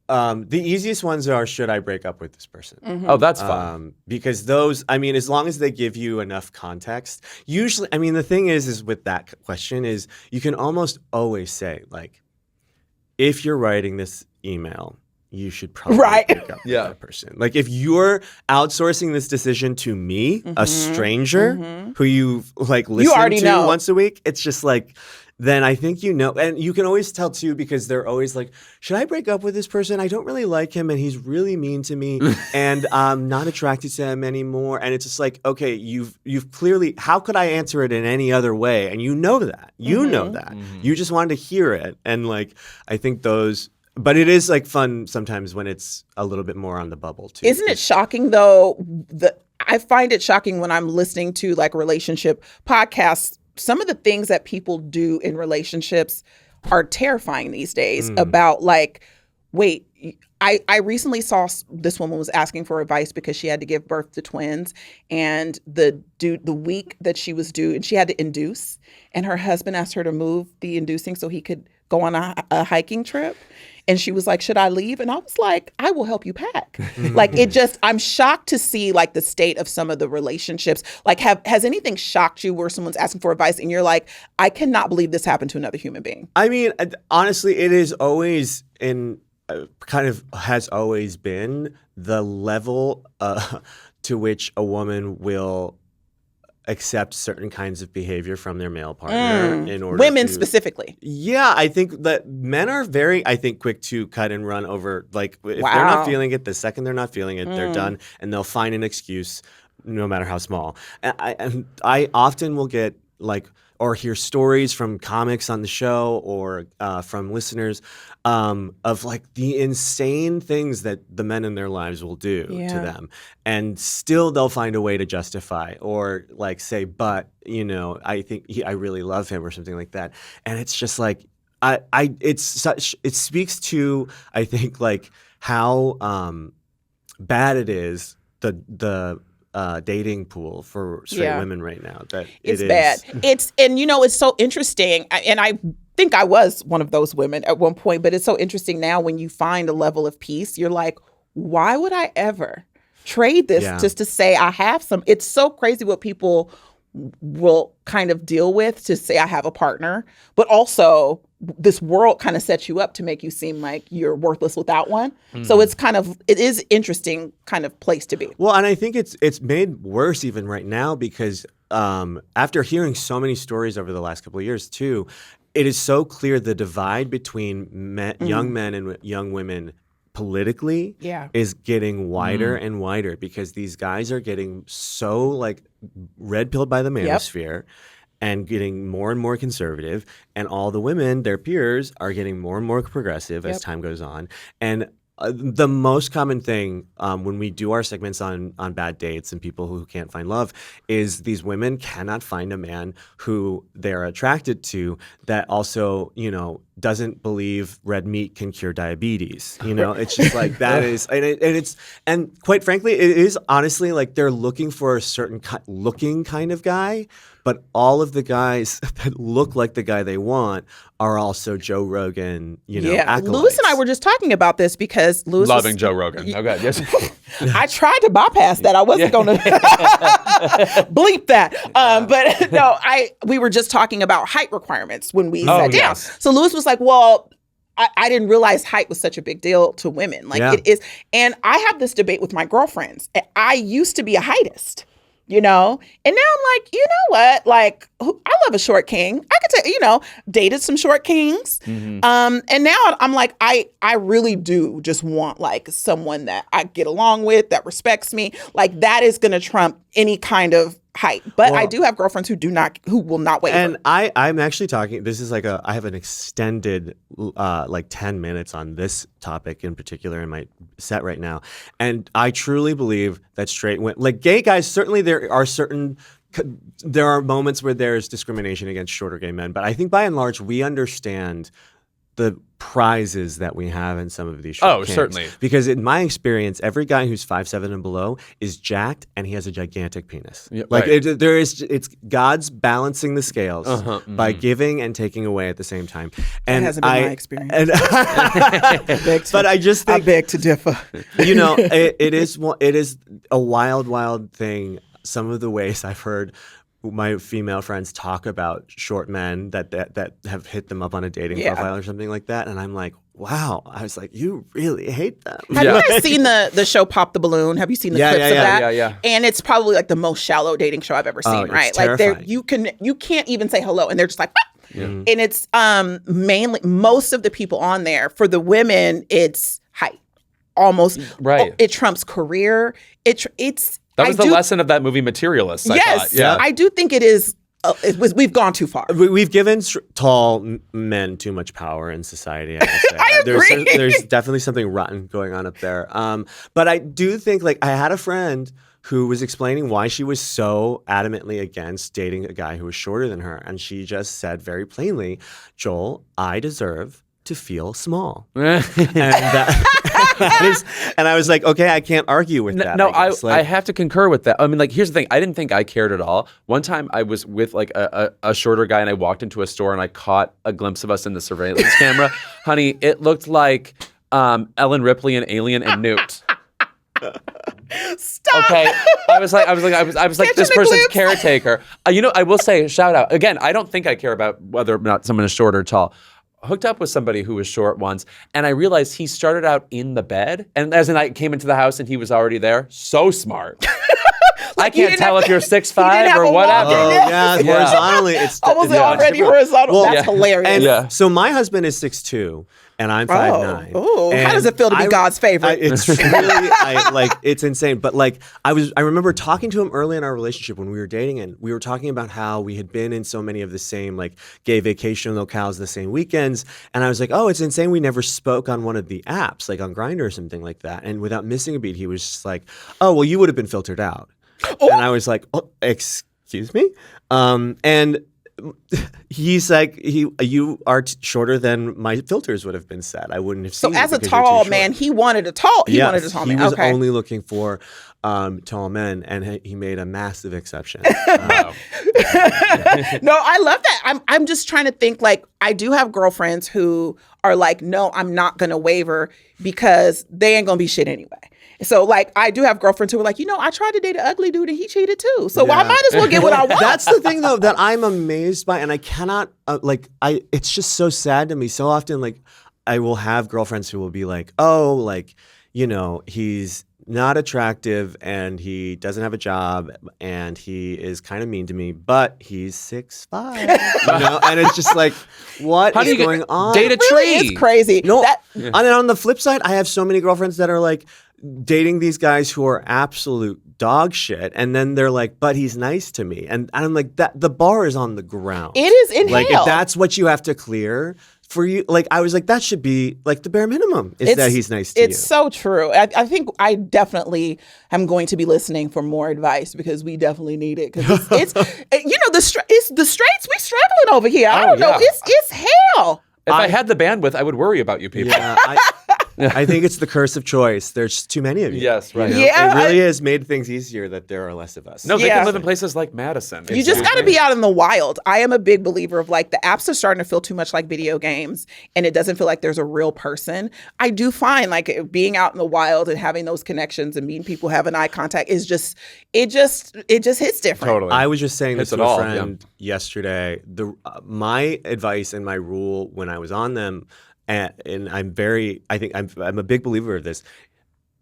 [SPEAKER 3] the easiest ones are, should I break up with this person?
[SPEAKER 1] Mm-hmm.
[SPEAKER 2] Oh, that's fun.
[SPEAKER 3] Because those, I mean, as long as they give you enough context, usually, I mean, the thing is with that question is you can almost always say, like, if you're writing this email, you should probably break up with that person. Like, if you're outsourcing this decision to me, a stranger who you like listen to once a week, it's just like, then I think you know. And you can always tell too, because they're always like, should I break up with this person? I don't really like him and he's really mean to me and I'm not attracted to him anymore. And it's just like, okay, you've clearly, how could I answer it in any other way? And you know that. You know that. You just wanted to hear it. And like, I think those. But it is like fun sometimes when it's a little bit more on the bubble too.
[SPEAKER 1] Isn't it shocking though? I find it shocking when I'm listening to like relationship podcasts. Some of the things that people do in relationships are terrifying these days about like, wait, I recently saw this woman was asking for advice because she had to give birth to twins, and the week that she was due, and she had to induce, and her husband asked her to move the inducing so he could go on a hiking trip. And she was like, should I leave? And I was like, I will help you pack. Like, I'm shocked to see like the state of some of the relationships. Like, has anything shocked you where someone's asking for advice and you're like, I cannot believe this happened to another human being?
[SPEAKER 3] I mean, honestly, it is always kind of has always been the level to which a woman will accept certain kinds of behavior from their male partner in order
[SPEAKER 1] women
[SPEAKER 3] to,
[SPEAKER 1] specifically.
[SPEAKER 3] Yeah, I think that men are very, quick to cut and run over. Like, if they're not feeling it, the second they're not feeling it, they're done, and they'll find an excuse, no matter how small. And I often will get like, or hear stories from comics on the show or from listeners of like the insane things that the men in their lives will do to them. And still they'll find a way to justify or like say, but, you know, I think I really love him or something like that. And it's just like, it speaks to, I think, like how bad it is, the dating pool for straight women right now. That
[SPEAKER 1] it's bad. And you know, it's so interesting. And I think I was one of those women at one point, but it's so interesting now when you find a level of peace, you're like, why would I ever trade this just to say I have some? It's so crazy what people will kind of deal with to say I have a partner, but also this world kind of sets you up to make you seem like you're worthless without one. So it is interesting kind of place to be.
[SPEAKER 3] Well, and I think it's made worse even right now because after hearing so many stories over the last couple of years too, it is so clear the divide between young men and young women politically is getting wider and wider because these guys are getting so like red-pilled by the manosphere and getting more and more conservative, and all the women, their peers, are getting more and more progressive as time goes on. And the most common thing when we do our segments on bad dates and people who can't find love is these women cannot find a man who they're attracted to that also, you know, doesn't believe red meat can cure diabetes. You know, it's just like that is, and quite frankly, it is honestly like they're looking for a certain looking kind of guy, but all of the guys that look like the guy they want are also Joe Rogan, acolytes.
[SPEAKER 1] Lewis and I were just talking about this because Lewis
[SPEAKER 2] Loving Joe Rogan. Okay, yes.
[SPEAKER 1] I tried to bypass that. I wasn't going to bleep that. But no, we were just talking about height requirements when we sat down.
[SPEAKER 2] Yes.
[SPEAKER 1] So Lewis was like, well, I didn't realize height was such a big deal to women. Like it is. And I have this debate with my girlfriends. I used to be a heightist. And now I'm like, you know what? Like, I love a short king. I could say, dated some short kings. Mm-hmm. And now I'm like, I really do just want like someone that I get along with, that respects me. Like that is going to trump any kind of height. But I do have girlfriends who will not waver.
[SPEAKER 3] And I'm actually talking, this is like I have an extended like 10 minutes on this topic in particular in my set right now. And I truly believe that like gay guys, certainly there are moments where there's discrimination against shorter gay men. But I think by and large, we understand the prizes that we have in some of these short kings.
[SPEAKER 2] Certainly.
[SPEAKER 3] Because in my experience, every guy who's 5'7" and below is jacked and he has a gigantic penis.
[SPEAKER 2] Yep,
[SPEAKER 3] like
[SPEAKER 2] right.
[SPEAKER 3] it's God's balancing the scales by giving and taking away at the same time. And
[SPEAKER 1] that hasn't been my experience.
[SPEAKER 3] But I just think
[SPEAKER 1] I beg to differ.
[SPEAKER 3] It is a wild thing. Some of the ways I've heard my female friends talk about short men that have hit them up on a dating profile or something like that, and I'm like, wow. I was like, you really hate them.
[SPEAKER 1] Have you guys seen the show Pop the Balloon? Have you seen the clips of that? Yeah. And it's probably like the most shallow dating show I've ever seen. Right?
[SPEAKER 3] Terrifying.
[SPEAKER 1] Like you can't even say hello, and they're just like, ah! And it's mainly most of the people on there. For the women, it's height. Almost
[SPEAKER 2] right.
[SPEAKER 1] It trumps career. It's.
[SPEAKER 2] That was the lesson of that movie Materialist, I thought. Yeah.
[SPEAKER 1] I do think it is. We've gone too far.
[SPEAKER 3] We've given tall men too much power in society. I would say.
[SPEAKER 1] I agree.
[SPEAKER 3] There's definitely something rotten going on up there. But I do think, like, I had a friend who was explaining why she was so adamantly against dating a guy who was shorter than her. And she just said very plainly, Joel, I deserve to feel small. And I was like, okay, I can't argue with that.
[SPEAKER 2] No, I have to concur with that. I mean, like, here's the thing. I didn't think I cared at all. One time I was with like a shorter guy and I walked into a store and I caught a glimpse of us in the surveillance camera. Honey, it looked like Ellen Ripley and Alien and Newt.
[SPEAKER 1] Stop.
[SPEAKER 2] Okay. I was like this person's caretaker. I will say, shout out. Again, I don't think I care about whether or not someone is short or tall. Hooked up with somebody who was short once, and I realized he started out in the bed, and as I came into the house and he was already there. So smart. I can't tell if you're 6'5" or whatever.
[SPEAKER 3] Oh, yeah, horizontally. It's
[SPEAKER 1] almost already horizontal.
[SPEAKER 3] Well,
[SPEAKER 1] that's hilarious.
[SPEAKER 3] And so my husband is 6'2", and I'm 5'9".
[SPEAKER 1] Oh, how does it feel to be God's favorite?
[SPEAKER 3] It's really, it's insane. But I remember talking to him early in our relationship when we were dating, and we were talking about how we had been in so many of the same gay vacation locales the same weekends, and I was like, oh, it's insane we never spoke on one of the apps, like on Grindr or something like that. And without missing a beat, he was just like, oh, well, you would have been filtered out. Oh. And I was like, oh, excuse me? And he's like, you are shorter than my filters would have been set. I wouldn't have seen.
[SPEAKER 1] So as a tall man, he wanted a tall. He wanted a tall man.
[SPEAKER 3] He was only looking for tall men, and he made a massive exception.
[SPEAKER 1] No, I love that. I'm just trying to think. Like, I do have girlfriends who are like, no, I'm not gonna waver because they ain't gonna be shit anyway. So, I do have girlfriends who are like, I tried to date an ugly dude and he cheated too. So I might as well get what I want.
[SPEAKER 3] That's the thing, though, that I'm amazed by. And I cannot, it's just so sad to me. So often, I will have girlfriends who will be like, oh, he's not attractive and he doesn't have a job and he is kind of mean to me, but he's 6'5", and it's just like, what is going on?
[SPEAKER 2] Date a tree.
[SPEAKER 1] Really is crazy.
[SPEAKER 3] No, and then on the flip side, I have so many girlfriends that are like dating these guys who are absolute dog shit, and then they're like, but he's nice to me, and I'm like, that the bar is on the ground.
[SPEAKER 1] It is in hell.
[SPEAKER 3] If that's what you have to clear for you, I was like, that should be the bare minimum is that he's nice to you.
[SPEAKER 1] It's so true. I think I definitely am going to be listening for more advice because we definitely need it. Because it's the straights we struggling over here. I don't know. It's hell.
[SPEAKER 2] If I had the bandwidth, I would worry about you people.
[SPEAKER 3] Yeah, I think it's the curse of choice. There's too many of you.
[SPEAKER 2] Yes, right.
[SPEAKER 3] You know?
[SPEAKER 1] Yeah,
[SPEAKER 3] it really has made things easier that there are less of us.
[SPEAKER 2] No, they can live in places like Madison.
[SPEAKER 1] You just got to be out in the wild. I am a big believer of like the apps are starting to feel too much like video games and it doesn't feel like there's a real person. I do find like being out in the wild and having those connections and meeting people, having eye contact is just, it just hits different.
[SPEAKER 2] Totally.
[SPEAKER 3] I was just saying this to a friend yesterday. My advice and my rule when I was on them, and I'm a big believer of this.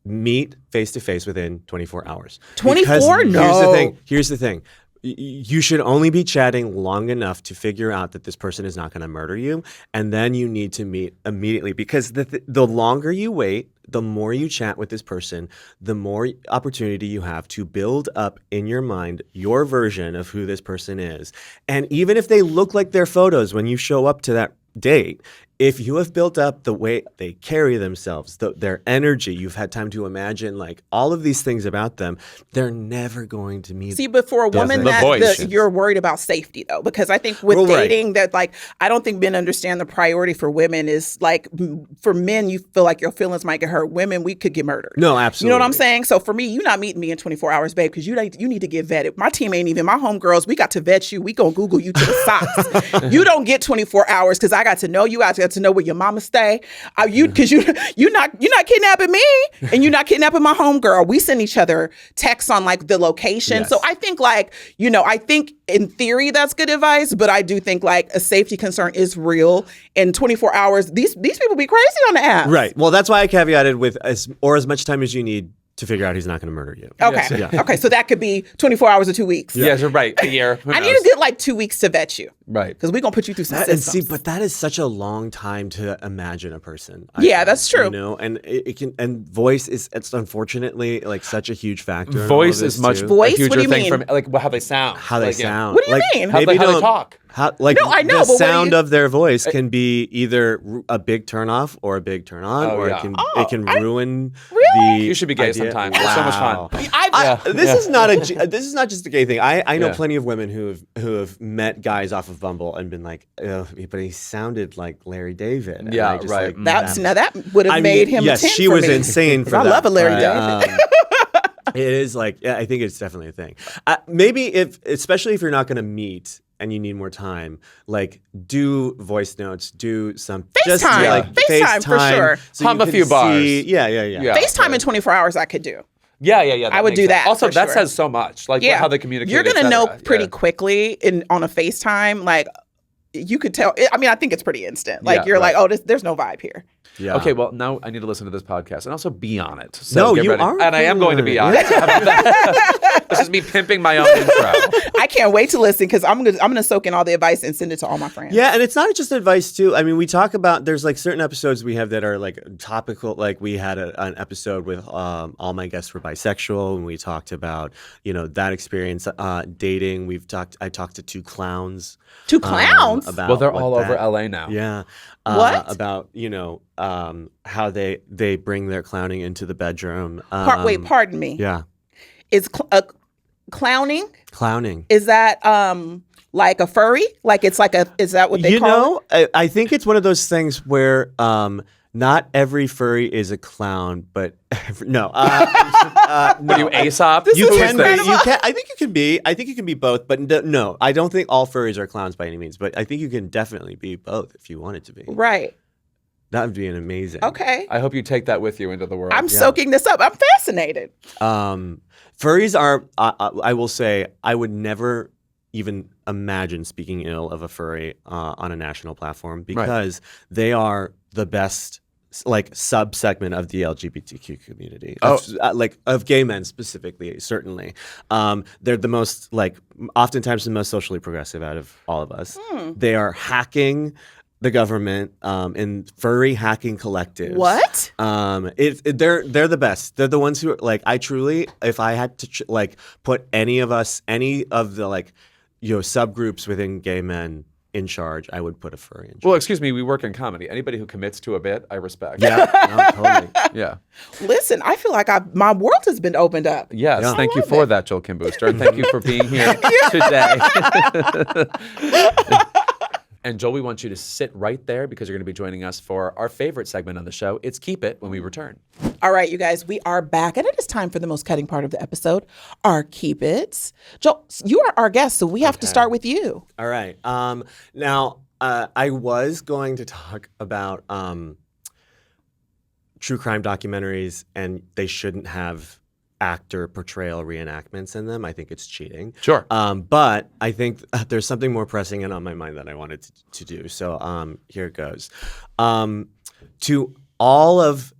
[SPEAKER 3] Meet face to face within 24 hours.
[SPEAKER 1] 24? No.
[SPEAKER 3] Here's the thing. You should only be chatting long enough to figure out that this person is not going to murder you, and then you need to meet immediately, because the longer you wait, the more you chat with this person, the more opportunity you have to build up in your mind your version of who this person is. And even if they look like their photos when you show up to that date, if you have built up the way they carry themselves, their energy, you've had time to imagine like all of these things about them, they're never going to meet.
[SPEAKER 1] See, but for a woman you're worried about safety though, because I think with dating that like, I don't think men understand the priority for women is like, for men, you feel like your feelings might get hurt. Women, we could get murdered.
[SPEAKER 3] No, absolutely.
[SPEAKER 1] You know what I'm saying? So for me, you're not meeting me in 24 hours, babe, because you need to get vetted. My team ain't even, my homegirls, we got to vet you. We gonna Google you to the socks. You don't get 24 hours because I got to know you. I got to know where your mama stay. Because you're not kidnapping me and you're not kidnapping my homegirl. We send each other texts on like the location. Yes. So I think like, I think in theory that's good advice, but I do think like a safety concern is real. In 24 hours, these people be crazy on the app.
[SPEAKER 3] Right. Well, that's why I caveated with as much time as you need to figure out he's not going to murder you.
[SPEAKER 1] Okay. Yes. Yeah. Okay. So that could be 24 hours or 2 weeks.
[SPEAKER 2] Yeah. Yes, right. A year.
[SPEAKER 1] I need to get like 2 weeks to vet you.
[SPEAKER 2] Right.
[SPEAKER 1] Because we're going to put you through some systems.
[SPEAKER 3] And see, but that is such a long time to imagine a person.
[SPEAKER 1] That's true.
[SPEAKER 3] And it can, and voice it's unfortunately like such a huge factor.
[SPEAKER 2] Voice is much
[SPEAKER 1] voice?
[SPEAKER 2] A huger
[SPEAKER 1] what do you
[SPEAKER 2] thing
[SPEAKER 1] mean?
[SPEAKER 2] from like how they sound.
[SPEAKER 3] How they sound.
[SPEAKER 1] What do you mean?
[SPEAKER 2] How they talk.
[SPEAKER 3] No,
[SPEAKER 1] I know,
[SPEAKER 3] the
[SPEAKER 1] but
[SPEAKER 3] sound of their voice can be either a big turn off or a big turn on, or it can ruin the.
[SPEAKER 2] You should be gay sometime. Wow. It's so much fun.
[SPEAKER 3] This is not just a gay thing. I know plenty of women who have met guys off of Bumble and been like, but he sounded like Larry David.
[SPEAKER 2] Yeah,
[SPEAKER 3] and
[SPEAKER 2] right.
[SPEAKER 1] That would have made him.
[SPEAKER 3] Yes, she was insane for that.
[SPEAKER 1] I love a Larry David.
[SPEAKER 3] It is like, I think it's definitely a thing. Maybe especially if you're not going to meet and you need more time, like do voice notes, do some
[SPEAKER 1] FaceTime. FaceTime for sure.
[SPEAKER 2] So hum a few bars.
[SPEAKER 3] Yeah.
[SPEAKER 1] FaceTime in 24 hours I could do.
[SPEAKER 2] Yeah.
[SPEAKER 1] I would do that.
[SPEAKER 2] Also, that
[SPEAKER 1] sure.
[SPEAKER 2] says so much, like how they communicate.
[SPEAKER 1] You're gonna know pretty quickly on a FaceTime, like you could tell. I mean, I think it's pretty instant. Like you're like, oh, there's no vibe here.
[SPEAKER 3] Yeah.
[SPEAKER 2] Okay, well, now I need to listen to this podcast and also be on it. So
[SPEAKER 3] no, you
[SPEAKER 2] ready.
[SPEAKER 3] are.
[SPEAKER 2] And I am going to be on it. This is me pimping my own intro.
[SPEAKER 1] I can't wait to listen because I'm gonna soak in all the advice and send it to all my friends.
[SPEAKER 3] Yeah, and it's not just advice too. I mean, we talk about there's like certain episodes we have that are like topical. Like we had an episode with all my guests were bisexual, and we talked about that experience dating. I talked to two clowns.
[SPEAKER 1] Two clowns?
[SPEAKER 3] About
[SPEAKER 2] they're all over LA now.
[SPEAKER 3] Yeah.
[SPEAKER 1] What?
[SPEAKER 3] About how they bring their clowning into the bedroom.
[SPEAKER 1] Wait, pardon me.
[SPEAKER 3] Yeah.
[SPEAKER 1] Is clowning?
[SPEAKER 3] Clowning.
[SPEAKER 1] Is that like a furry? Like it's like is that what they call it?
[SPEAKER 3] I think it's one of those things where not every furry is a clown, but no.
[SPEAKER 2] What are you, Aesop?
[SPEAKER 3] You can be. I think you can be. I think you can be both, but no, I don't think all furries are clowns by any means. But I think you can definitely be both if you wanted to be.
[SPEAKER 1] Right.
[SPEAKER 3] That would be an amazing.
[SPEAKER 1] Okay.
[SPEAKER 2] I hope you take that with you into the world.
[SPEAKER 1] I'm soaking this up. I'm fascinated.
[SPEAKER 3] Furries are. I will say, I would never even imagine speaking ill of a furry on a national platform because they are the best sub-segment of the LGBTQ community, of gay men specifically, certainly. They're the most, oftentimes the most socially progressive out of all of us. They are hacking the government in furry hacking collectives.
[SPEAKER 1] What?
[SPEAKER 3] They're the best. They're the ones who are, I truly, if I had to put any of the subgroups within gay men in charge, I would put a furry in charge.
[SPEAKER 2] Well, excuse me, we work in comedy. Anybody who commits to a bit, I respect.
[SPEAKER 3] Yeah, no, totally.
[SPEAKER 2] Yeah.
[SPEAKER 1] Listen, I feel like my world has been opened up.
[SPEAKER 2] Yes, thank you for that, Joel Kim Booster, and thank you for being here today. And Joel, we want you to sit right there because you're going to be joining us for our favorite segment on the show. It's Keep It when we return.
[SPEAKER 1] All right, you guys, we are back, and it is time for the most cutting part of the episode, our Keep It's. Joel, you are our guest, so we have to start with you.
[SPEAKER 3] All right. Now, I was going to talk about true crime documentaries, and they shouldn't have actor portrayal reenactments in them. I think it's cheating.
[SPEAKER 2] Sure.
[SPEAKER 3] But I think there's something more pressing and on my mind that I wanted to do. So here it goes. To all of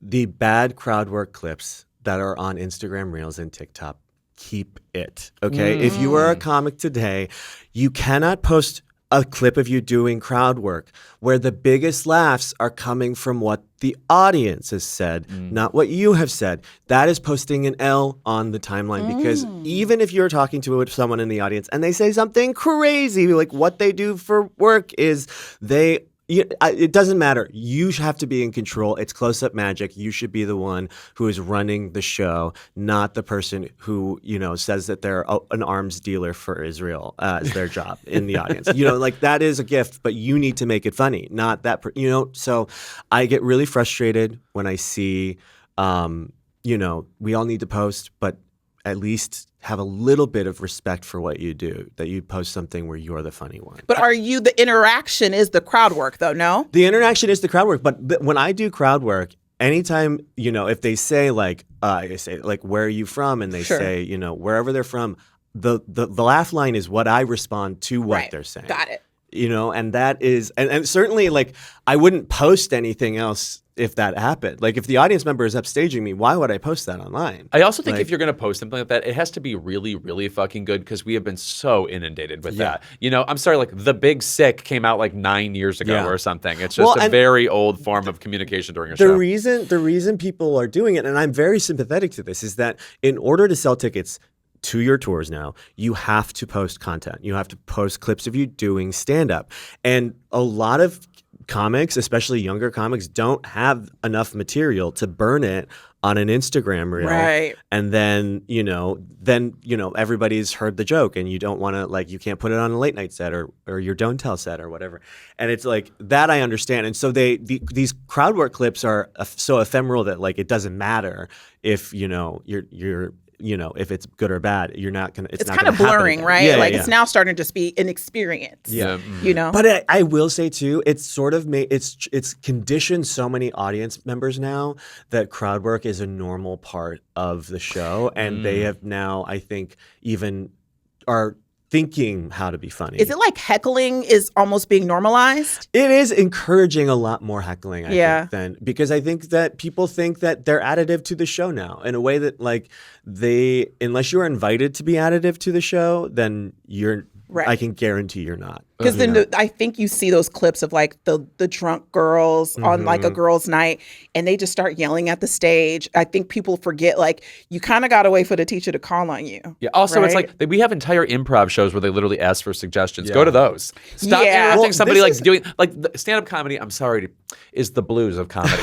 [SPEAKER 3] the bad crowd work clips that are on Instagram Reels and TikTok, keep it. Okay? If you are a comic today, you cannot post a clip of you doing crowd work where the biggest laughs are coming from what the audience has said, not what you have said. That is posting an L on the timeline because even if you're talking to someone in the audience and they say something crazy, like what they do for work is it doesn't matter. You have to be in control. It's close-up magic. You should be the one who is running the show, not the person who, says that they're an arms dealer for Israel as their job in the audience. Like that is a gift, but you need to make it funny, not that, So I get really frustrated when I see, we all need to post, but at least have a little bit of respect for what you do, that you post something where you're the funny one.
[SPEAKER 1] But the interaction is the crowd work though, no?
[SPEAKER 3] The interaction is the crowd work. But when I do crowd work, anytime, if they say I say where are you from? And they say, wherever they're from, the laugh line is what I respond to what they're saying.
[SPEAKER 1] Got it.
[SPEAKER 3] And that is, and certainly I wouldn't post anything else if that happened. If the audience member is upstaging me, why would I post that online?
[SPEAKER 2] I also think if you're going to post something like that, it has to be really, really fucking good because we have been so inundated with that. I'm sorry, The Big Sick came out 9 years ago or something. It's just a very old form of communication during a show.
[SPEAKER 3] The reason people are doing it, and I'm very sympathetic to this, is that in order to sell tickets to your tours now, you have to post content. You have to post clips of you doing stand-up. And a lot of comics, especially younger comics, don't have enough material to burn it on an Instagram reel.
[SPEAKER 1] Right.
[SPEAKER 3] And then, everybody's heard the joke and you don't want to, you can't put it on a late night set or your don't tell set or whatever. And it's that I understand. And so these crowd work clips are so ephemeral that it doesn't matter if, you're if it's good or bad, you're not gonna. It's not
[SPEAKER 1] kind of blurring, right? It's now starting to just be an experience.
[SPEAKER 3] Yeah,
[SPEAKER 1] But
[SPEAKER 3] I will say too, it's sort of it's conditioned so many audience members now that crowd work is a normal part of the show, and they have now, I think, even are thinking how to be funny.
[SPEAKER 1] Is it heckling is almost being normalized?
[SPEAKER 3] It is encouraging a lot more heckling, I think, because I think that people think that they're additive to the show now in a way that unless you're invited to be additive to the show, then you're. Right. I can guarantee you're not.
[SPEAKER 1] Because then I think you see those clips of the drunk girls on a girls' night, and they just start yelling at the stage. I think people forget you kind of got to wait for the teacher to call on you.
[SPEAKER 2] Yeah. Also, it's we have entire improv shows where they literally ask for suggestions. Go to those. Stop interrupting somebody doing stand-up comedy. I'm sorry, is the blues of comedy.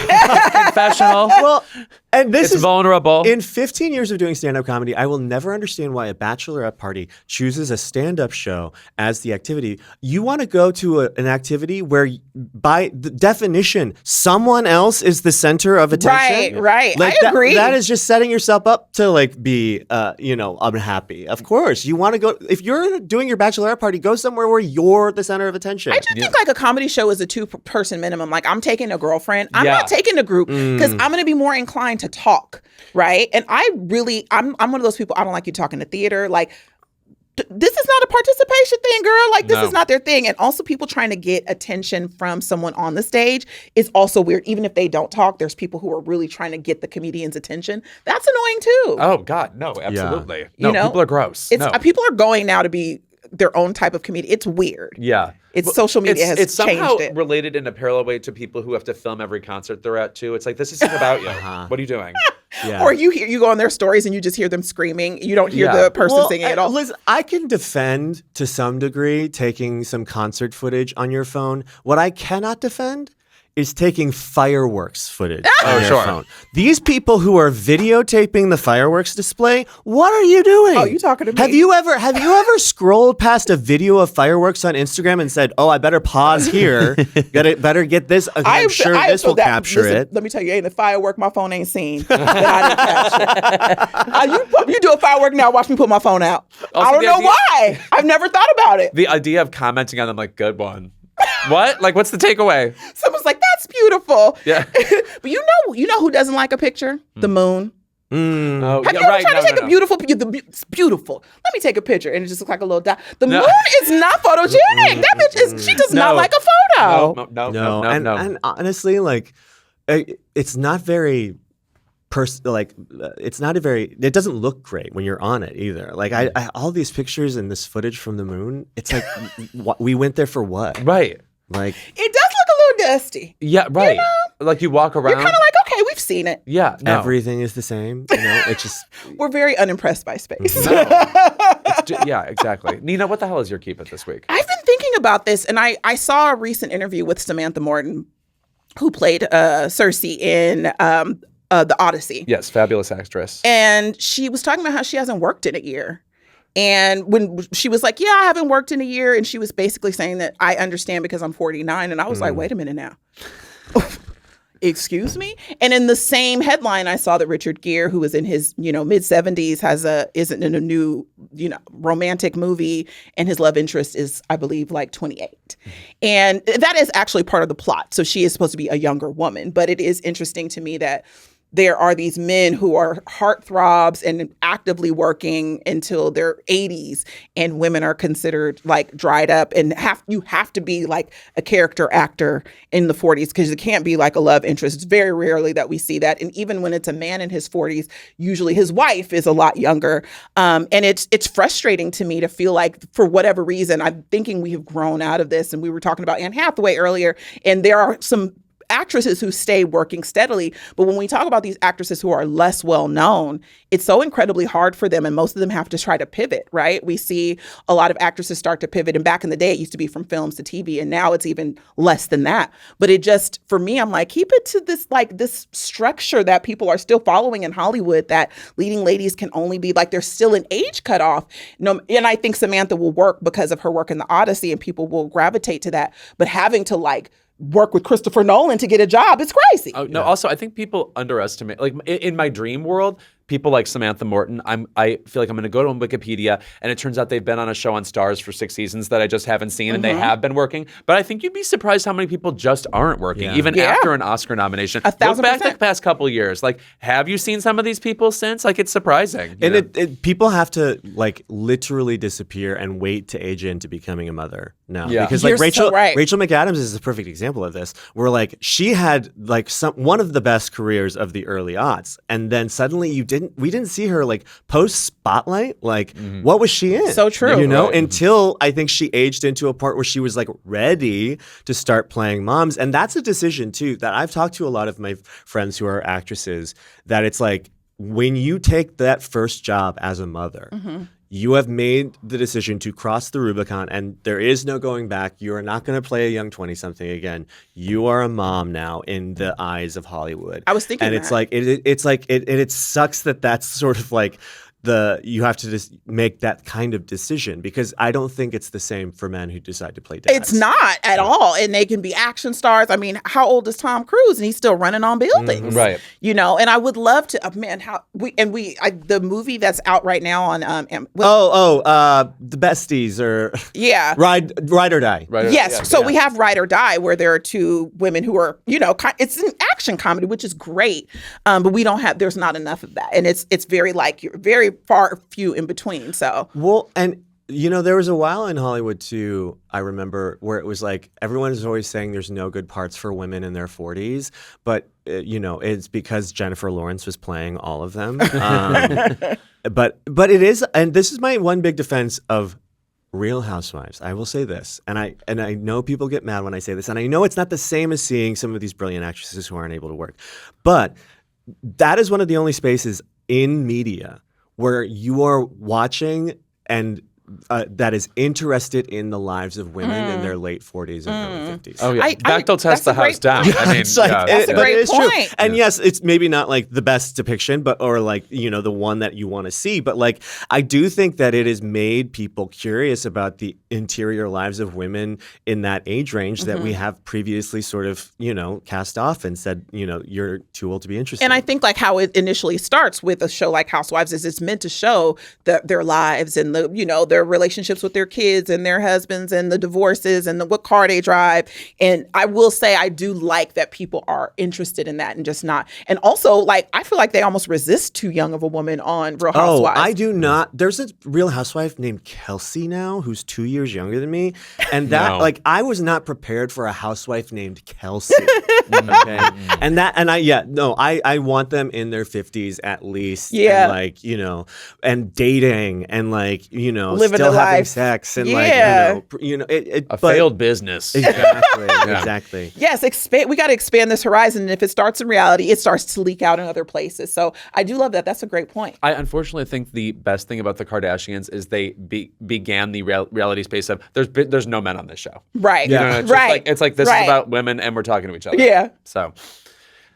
[SPEAKER 2] Confessional.
[SPEAKER 3] Well, and this
[SPEAKER 2] is vulnerable.
[SPEAKER 3] In 15 years of doing stand-up comedy, I will never understand why a bachelorette party chooses a stand-up show as the activity. You want to go to an activity where, by the definition, someone else is the center of attention.
[SPEAKER 1] Right. I agree.
[SPEAKER 3] That is just setting yourself up to be, unhappy. Of course, you want to go. If you're doing your bachelorette party, go somewhere where you're the center of attention.
[SPEAKER 1] I just think a comedy show is a 2-person minimum. I'm taking a girlfriend. I'm not taking a group because I'm going to be more inclined to talk, right? And I'm one of those people. I don't like you talking to theater. This is not a participation thing, girl. This is not their thing. And also people trying to get attention from someone on the stage is also weird. Even if they don't talk, there's people who are really trying to get the comedian's attention. That's annoying too.
[SPEAKER 2] Oh God, no, absolutely. Yeah. No, people are gross.
[SPEAKER 1] People are going now to be their own type of comedian. It's weird.
[SPEAKER 2] Yeah.
[SPEAKER 1] Social media has
[SPEAKER 2] it's
[SPEAKER 1] changed
[SPEAKER 2] somehow
[SPEAKER 1] it.
[SPEAKER 2] Related in a parallel way to people who have to film every concert they're at too. It's this isn't about you. What are you doing?
[SPEAKER 3] Yeah.
[SPEAKER 1] Or you go on their stories and you just hear them screaming. You don't hear the person singing at all.
[SPEAKER 3] Liz, I can defend to some degree taking some concert footage on your phone. What I cannot defend is taking fireworks footage on their
[SPEAKER 2] sure.
[SPEAKER 3] phone. These people who are videotaping the fireworks display, what are you doing?
[SPEAKER 1] Oh, you talking to me?
[SPEAKER 3] Have you ever scrolled past a video of fireworks on Instagram and said, "Oh, I better pause here. Better get this. I'm sure this will capture it."
[SPEAKER 1] Let me tell you, ain't a firework my phone ain't seen that I didn't capture. You do a firework now, watch me put my phone out.
[SPEAKER 2] Also,
[SPEAKER 1] I don't know why. I've never thought about it.
[SPEAKER 2] The idea of commenting on them like, good one. What? Like, what's the takeaway?
[SPEAKER 1] Someone's like, that's beautiful.
[SPEAKER 2] Yeah.
[SPEAKER 1] But you know who doesn't like a picture? The moon.
[SPEAKER 2] Oh,
[SPEAKER 1] Have you ever tried to take a beautiful picture? It's beautiful. Let me take a picture. And it just looks like a little dot. The moon is not photogenic. That bitch she does not like a photo.
[SPEAKER 2] No.
[SPEAKER 3] And honestly, like, it's not very... it doesn't look great when you're on it either. Like I all these pictures and this footage from the moon, it's like we went there for what?
[SPEAKER 2] Right.
[SPEAKER 3] Like
[SPEAKER 1] it does look a little dusty.
[SPEAKER 2] Yeah, right.
[SPEAKER 1] You know?
[SPEAKER 2] Like you walk around.
[SPEAKER 1] You're kind of like, okay, we've seen it.
[SPEAKER 2] Yeah, no.
[SPEAKER 3] Everything is the same. You know, it's just
[SPEAKER 1] we're very unimpressed by space.
[SPEAKER 2] No. Yeah, exactly. Nina, what the hell is your keep it this week?
[SPEAKER 1] I've been thinking about this, and I saw a recent interview with Samantha Morton, who played Cersei in The Odyssey.
[SPEAKER 2] Yes, fabulous actress.
[SPEAKER 1] And she was talking about how she hasn't worked in a year. And when she was like, yeah, I haven't worked in a year. And she was basically saying that I understand because I'm 49. And I was like, wait a minute now. Excuse me? And in the same headline, I saw that Richard Gere, who was in his, mid-70s, isn't in a new, romantic movie, and his love interest is, I believe, like 28. And that is actually part of the plot. So she is supposed to be a younger woman. But it is interesting to me that there are these men who are heartthrobs and actively working until their 80s, and women are considered like dried up, and you have to be like a character actor in the 40s because it can't be like a love interest. It's very rarely that we see that. And even when it's a man in his 40s, usually his wife is a lot younger. And it's frustrating to me to feel like, for whatever reason, I'm thinking we have grown out of this. And we were talking about Anne Hathaway earlier, and there are some actresses who stay working steadily. But when we talk about these actresses who are less well known, it's so incredibly hard for them. And most of them have to try to pivot, right? We see a lot of actresses start to pivot. And back in the day, it used to be from films to TV. And now it's even less than that. But it just, for me, I'm like, keep it to this structure that people are still following in Hollywood, that leading ladies can only be like, there's still an age cutoff. And I think Samantha will work because of her work in The Odyssey, and people will gravitate to that. But having to work with Christopher Nolan to get a job, it's crazy.
[SPEAKER 2] Oh, no, also, I think people underestimate, like in my dream world, people like Samantha Morton, I feel like I'm going to go to Wikipedia, and it turns out they've been on a show on Stars for 6 seasons that I just haven't seen, and they have been working. But I think you'd be surprised how many people just aren't working, even after an Oscar nomination.
[SPEAKER 1] 1,000%.
[SPEAKER 2] Look back the past couple of years. Like, have you seen some of these people since? Like, it's surprising.
[SPEAKER 3] And people have to literally disappear and wait to age into becoming a mother now.
[SPEAKER 2] Yeah.
[SPEAKER 3] Because
[SPEAKER 1] You're
[SPEAKER 3] Rachel
[SPEAKER 1] so right.
[SPEAKER 3] McAdams is a perfect example of this, where she had one of the best careers of the early aughts, and then suddenly we didn't see her post Spotlight. What was she in?
[SPEAKER 1] So true.
[SPEAKER 3] Until I think she aged into a part where she was ready to start playing moms. And that's a decision too that I've talked to a lot of my friends who are actresses, that it's when you take that first job as a mother, you have made the decision to cross the Rubicon, and there is no going back. You are not going to play a young 20-something again. You are a mom now in the eyes of Hollywood.
[SPEAKER 1] I was thinking
[SPEAKER 3] and
[SPEAKER 1] that.
[SPEAKER 3] it sucks that that's sort of you have to just make that kind of decision, because I don't think it's the same for men who decide to play dads.
[SPEAKER 1] It's not at all. And they can be action stars. I mean, how old is Tom Cruise? And he's still running on buildings.
[SPEAKER 2] Right.
[SPEAKER 1] And I would love to, the movie that's out right now on,
[SPEAKER 3] The Besties, or
[SPEAKER 1] yeah.
[SPEAKER 3] Ride or Die.
[SPEAKER 1] Yes. We have Ride or Die, where there are two women who are, it's an action comedy, which is great. But there's not enough of that. And it's very very far few in between. So
[SPEAKER 3] and there was a while in Hollywood too, I remember, where it was everyone is always saying there's no good parts for women in their 40s, but it's because Jennifer Lawrence was playing all of them. But it is, and this is my one big defense of Real Housewives. I will say this, and I know people get mad when I say this, and I know it's not the same as seeing some of these brilliant actresses who aren't able to work, but that is one of the only spaces in media where you are watching and that is interested in the lives of women in their late 40s and early 50s.
[SPEAKER 2] Oh yeah, Bechtel test the house down. I mean,
[SPEAKER 3] It's like,
[SPEAKER 1] that's a great point.
[SPEAKER 3] True. And yes, it's maybe not like the best depiction, or like, the one that you want to see. But like, I do think that it has made people curious about the interior lives of women in that age range that we have previously sort of, cast off and said, you're too old to be interested.
[SPEAKER 1] And I think like how it initially starts with a show like Housewives is it's meant to show their lives and their relationships with their kids and their husbands and the divorces and what car they drive. And I will say I do like that people are interested in that and just not. And also, like, I feel like they almost resist too young of a woman on Real Housewives.
[SPEAKER 3] I do not. There's a Real Housewife named Kelsey now who's 2 years younger than me. And that, I was not prepared for a housewife named Kelsey. Okay. I want them in their 50s at least.
[SPEAKER 1] Yeah.
[SPEAKER 3] And and dating and
[SPEAKER 1] living
[SPEAKER 3] still
[SPEAKER 1] the
[SPEAKER 3] having
[SPEAKER 1] life.
[SPEAKER 3] sex and
[SPEAKER 2] a failed business.
[SPEAKER 3] Exactly. Exactly.
[SPEAKER 1] Yes, we got to expand this horizon. And if it starts in reality, it starts to leak out in other places. So I do love that. That's a great point.
[SPEAKER 2] I unfortunately think the best thing about the Kardashians is they began the reality space of there's no men on this show.
[SPEAKER 1] Right.
[SPEAKER 2] Right. It's like this is about women and we're talking to each other.
[SPEAKER 1] Yeah.
[SPEAKER 2] So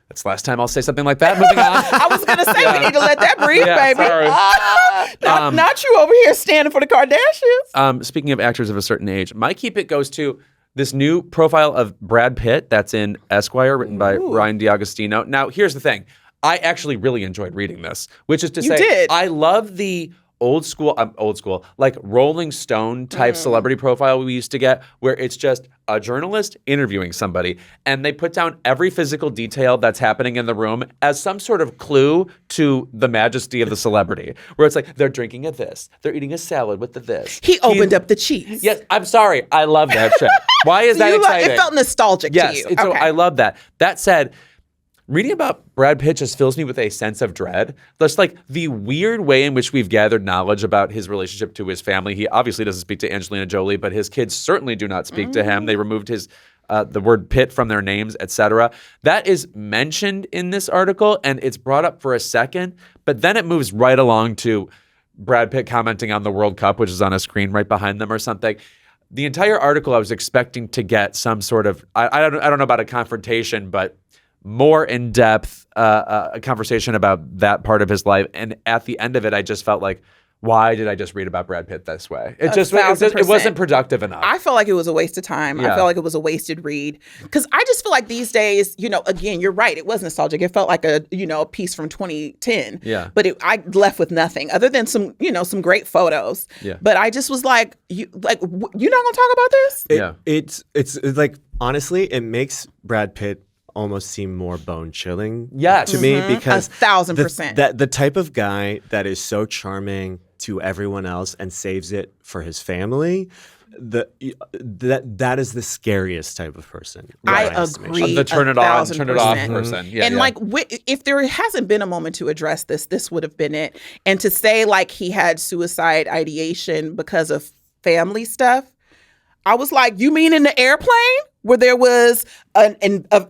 [SPEAKER 2] that's the last time I'll say something like that. Moving on.
[SPEAKER 1] I was going to say we need to let that breathe, baby.
[SPEAKER 2] Sorry.
[SPEAKER 1] Not you over here standing for the Kardashians.
[SPEAKER 2] Speaking of actors of a certain age, my keep it goes to this new profile of Brad Pitt that's in Esquire, written by Ryan D'Agostino. Now, here's the thing. I actually really enjoyed reading this, which is to say, I love the old school, like Rolling Stone type celebrity profile we used to get, where it's just a journalist interviewing somebody, and they put down every physical detail that's happening in the room as some sort of clue to the majesty of the celebrity. Where it's like, they're drinking a this, they're eating a salad with the this.
[SPEAKER 1] He opened up the cheese.
[SPEAKER 2] Yes, I'm sorry. I love that shit. Why is that exciting?
[SPEAKER 1] It felt nostalgic to you.
[SPEAKER 2] Yes, so I love that. That said, reading about Brad Pitt just fills me with a sense of dread. Just like the weird way in which we've gathered knowledge about his relationship to his family. He obviously doesn't speak to Angelina Jolie, but his kids certainly do not speak to him. They removed the word Pitt from their names, etc. That is mentioned in this article, and it's brought up for a second, but then it moves right along to Brad Pitt commenting on the World Cup, which is on a screen right behind them or something. The entire article, I was expecting to get some sort of, I don't know about a confrontation, but more in-depth a conversation about that part of his life. And at the end of it, I just felt like, why did I just read about Brad Pitt this way? It wasn't productive enough.
[SPEAKER 1] I felt like it was a waste of time.
[SPEAKER 2] Yeah.
[SPEAKER 1] I felt like it was a wasted read. Because I just feel like these days, again, you're right. It was nostalgic. It felt like a piece from 2010.
[SPEAKER 2] Yeah.
[SPEAKER 1] But I left with nothing other than some great photos.
[SPEAKER 2] Yeah.
[SPEAKER 1] But I just was like, you're not going to talk about this?
[SPEAKER 3] It's like, honestly, it makes Brad Pitt almost seem more bone-chilling to me, because
[SPEAKER 1] 1,000%.
[SPEAKER 3] The type of guy that is so charming to everyone else and saves it for his family, that is the scariest type of person.
[SPEAKER 1] I agree.
[SPEAKER 2] The turn it on, turn it off person. Yeah,
[SPEAKER 1] and if there hasn't been a moment to address this would have been it. And to say like he had suicide ideation because of family stuff, I was like, you mean in the airplane where there was an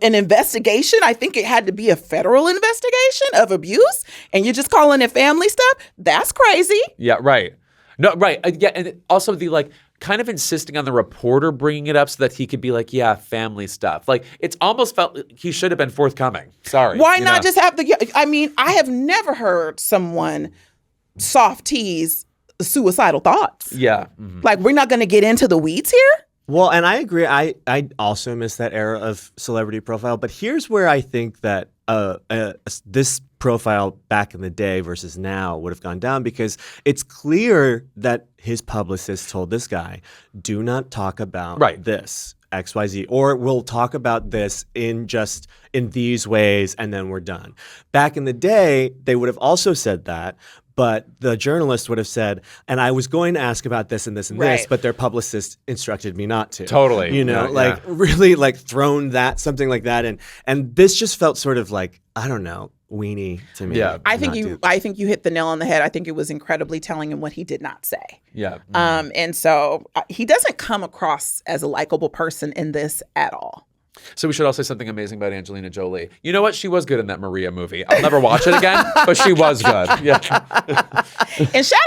[SPEAKER 1] investigation? I think it had to be a federal investigation of abuse, and you're just calling it family stuff? That's crazy.
[SPEAKER 2] Yeah, right. No, right. Yeah, and also the kind of insisting on the reporter bringing it up so that he could be like, yeah, family stuff. Like, it's almost felt like he should have been forthcoming. Sorry.
[SPEAKER 1] Why not just have I have never heard someone soft tease suicidal thoughts.
[SPEAKER 2] Yeah. Mm-hmm.
[SPEAKER 1] Like, we're not going to get into the weeds here?
[SPEAKER 3] Well, and I agree. I also miss that era of celebrity profile. But here's where I think that this profile back in the day versus now would have gone down, because it's clear that his publicist told this guy, do not talk about this, XYZ, or we'll talk about this in these ways and then we're done. Back in the day, they would have also said that. But the journalist would have said, and I was going to ask about this and this and this, but their publicist instructed me not to.
[SPEAKER 2] Totally.
[SPEAKER 3] Really thrown something like that. And this just felt sort of like, I don't know, weenie to me.
[SPEAKER 2] Yeah.
[SPEAKER 1] I think you hit the nail on the head. I think it was incredibly telling in what he did not say.
[SPEAKER 2] Yeah.
[SPEAKER 1] And so he doesn't come across as a likable person in this at all.
[SPEAKER 2] So we should all say something amazing about Angelina Jolie. You know what? She was good in that Maria movie. I'll never watch it again, but she was good. Yeah.
[SPEAKER 1] And shout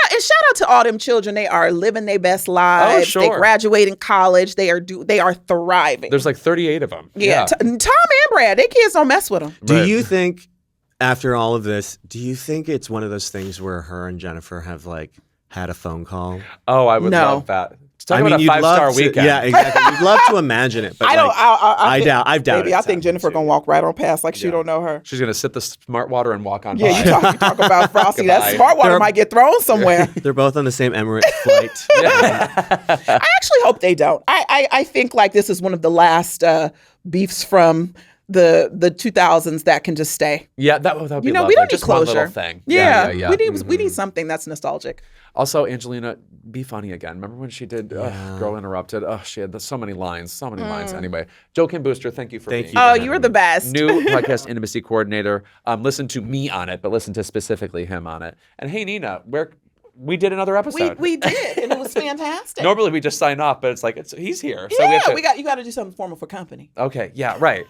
[SPEAKER 1] out to all them children. They are living their best lives.
[SPEAKER 2] Oh, sure.
[SPEAKER 1] They graduating college. They are thriving.
[SPEAKER 2] There's like 38 of them.
[SPEAKER 1] Yeah. Tom and Brad, their kids don't mess with them.
[SPEAKER 3] Do you think, after all of this, do you think it's one of those things where her and Jennifer have like had a phone call?
[SPEAKER 2] Oh, I would love that. Talk about a
[SPEAKER 3] you'd
[SPEAKER 2] 5-star weekend.
[SPEAKER 3] Yeah, exactly. You'd love to imagine it, but I doubt it.
[SPEAKER 1] I think Jennifer gonna walk right on past like she don't know her.
[SPEAKER 2] She's gonna sip the smart water and walk on by.
[SPEAKER 1] Yeah, you talk about Frosty. That smart water might get thrown somewhere.
[SPEAKER 3] They're both on the same Emirates flight.
[SPEAKER 1] I actually hope they don't. I think like this is one of the last beefs from the 2000s that can just stay.
[SPEAKER 2] Yeah, that would be lovely.
[SPEAKER 1] We don't need
[SPEAKER 2] just
[SPEAKER 1] closure.
[SPEAKER 2] One little thing.
[SPEAKER 1] Yeah. We need something that's nostalgic.
[SPEAKER 2] Also, Angelina, be funny again. Remember when she did Girl Interrupted? Oh, she had so many lines. Anyway, Joe Kim Booster, thank you for being here.
[SPEAKER 1] Oh, you were the best.
[SPEAKER 2] New podcast intimacy coordinator. Listen to me on it, but listen to specifically him on it. And hey, Nina, we did another episode.
[SPEAKER 1] We did, and it was fantastic.
[SPEAKER 2] Normally we just sign off, but it's like he's here. So
[SPEAKER 1] you got to do something formal for company.
[SPEAKER 2] Okay, yeah, right.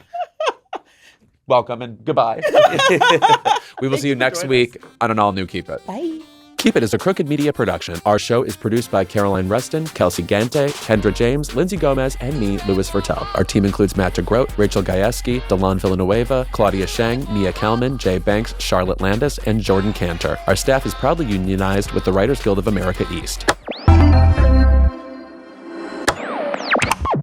[SPEAKER 2] Welcome and goodbye. We will see you next week on an all-new Keep It.
[SPEAKER 1] Bye.
[SPEAKER 2] Keep It is a Crooked Media production. Our show is produced by Caroline Reston, Kelsey Gante, Kendra James, Lindsay Gomez, and me, Louis Vertel. Our team includes Matt DeGroat, Rachel Gajewski, Delon Villanueva, Claudia Shang, Mia Kalman, Jay Banks, Charlotte Landis, and Jordan Cantor. Our staff is proudly unionized with the Writers Guild of America East.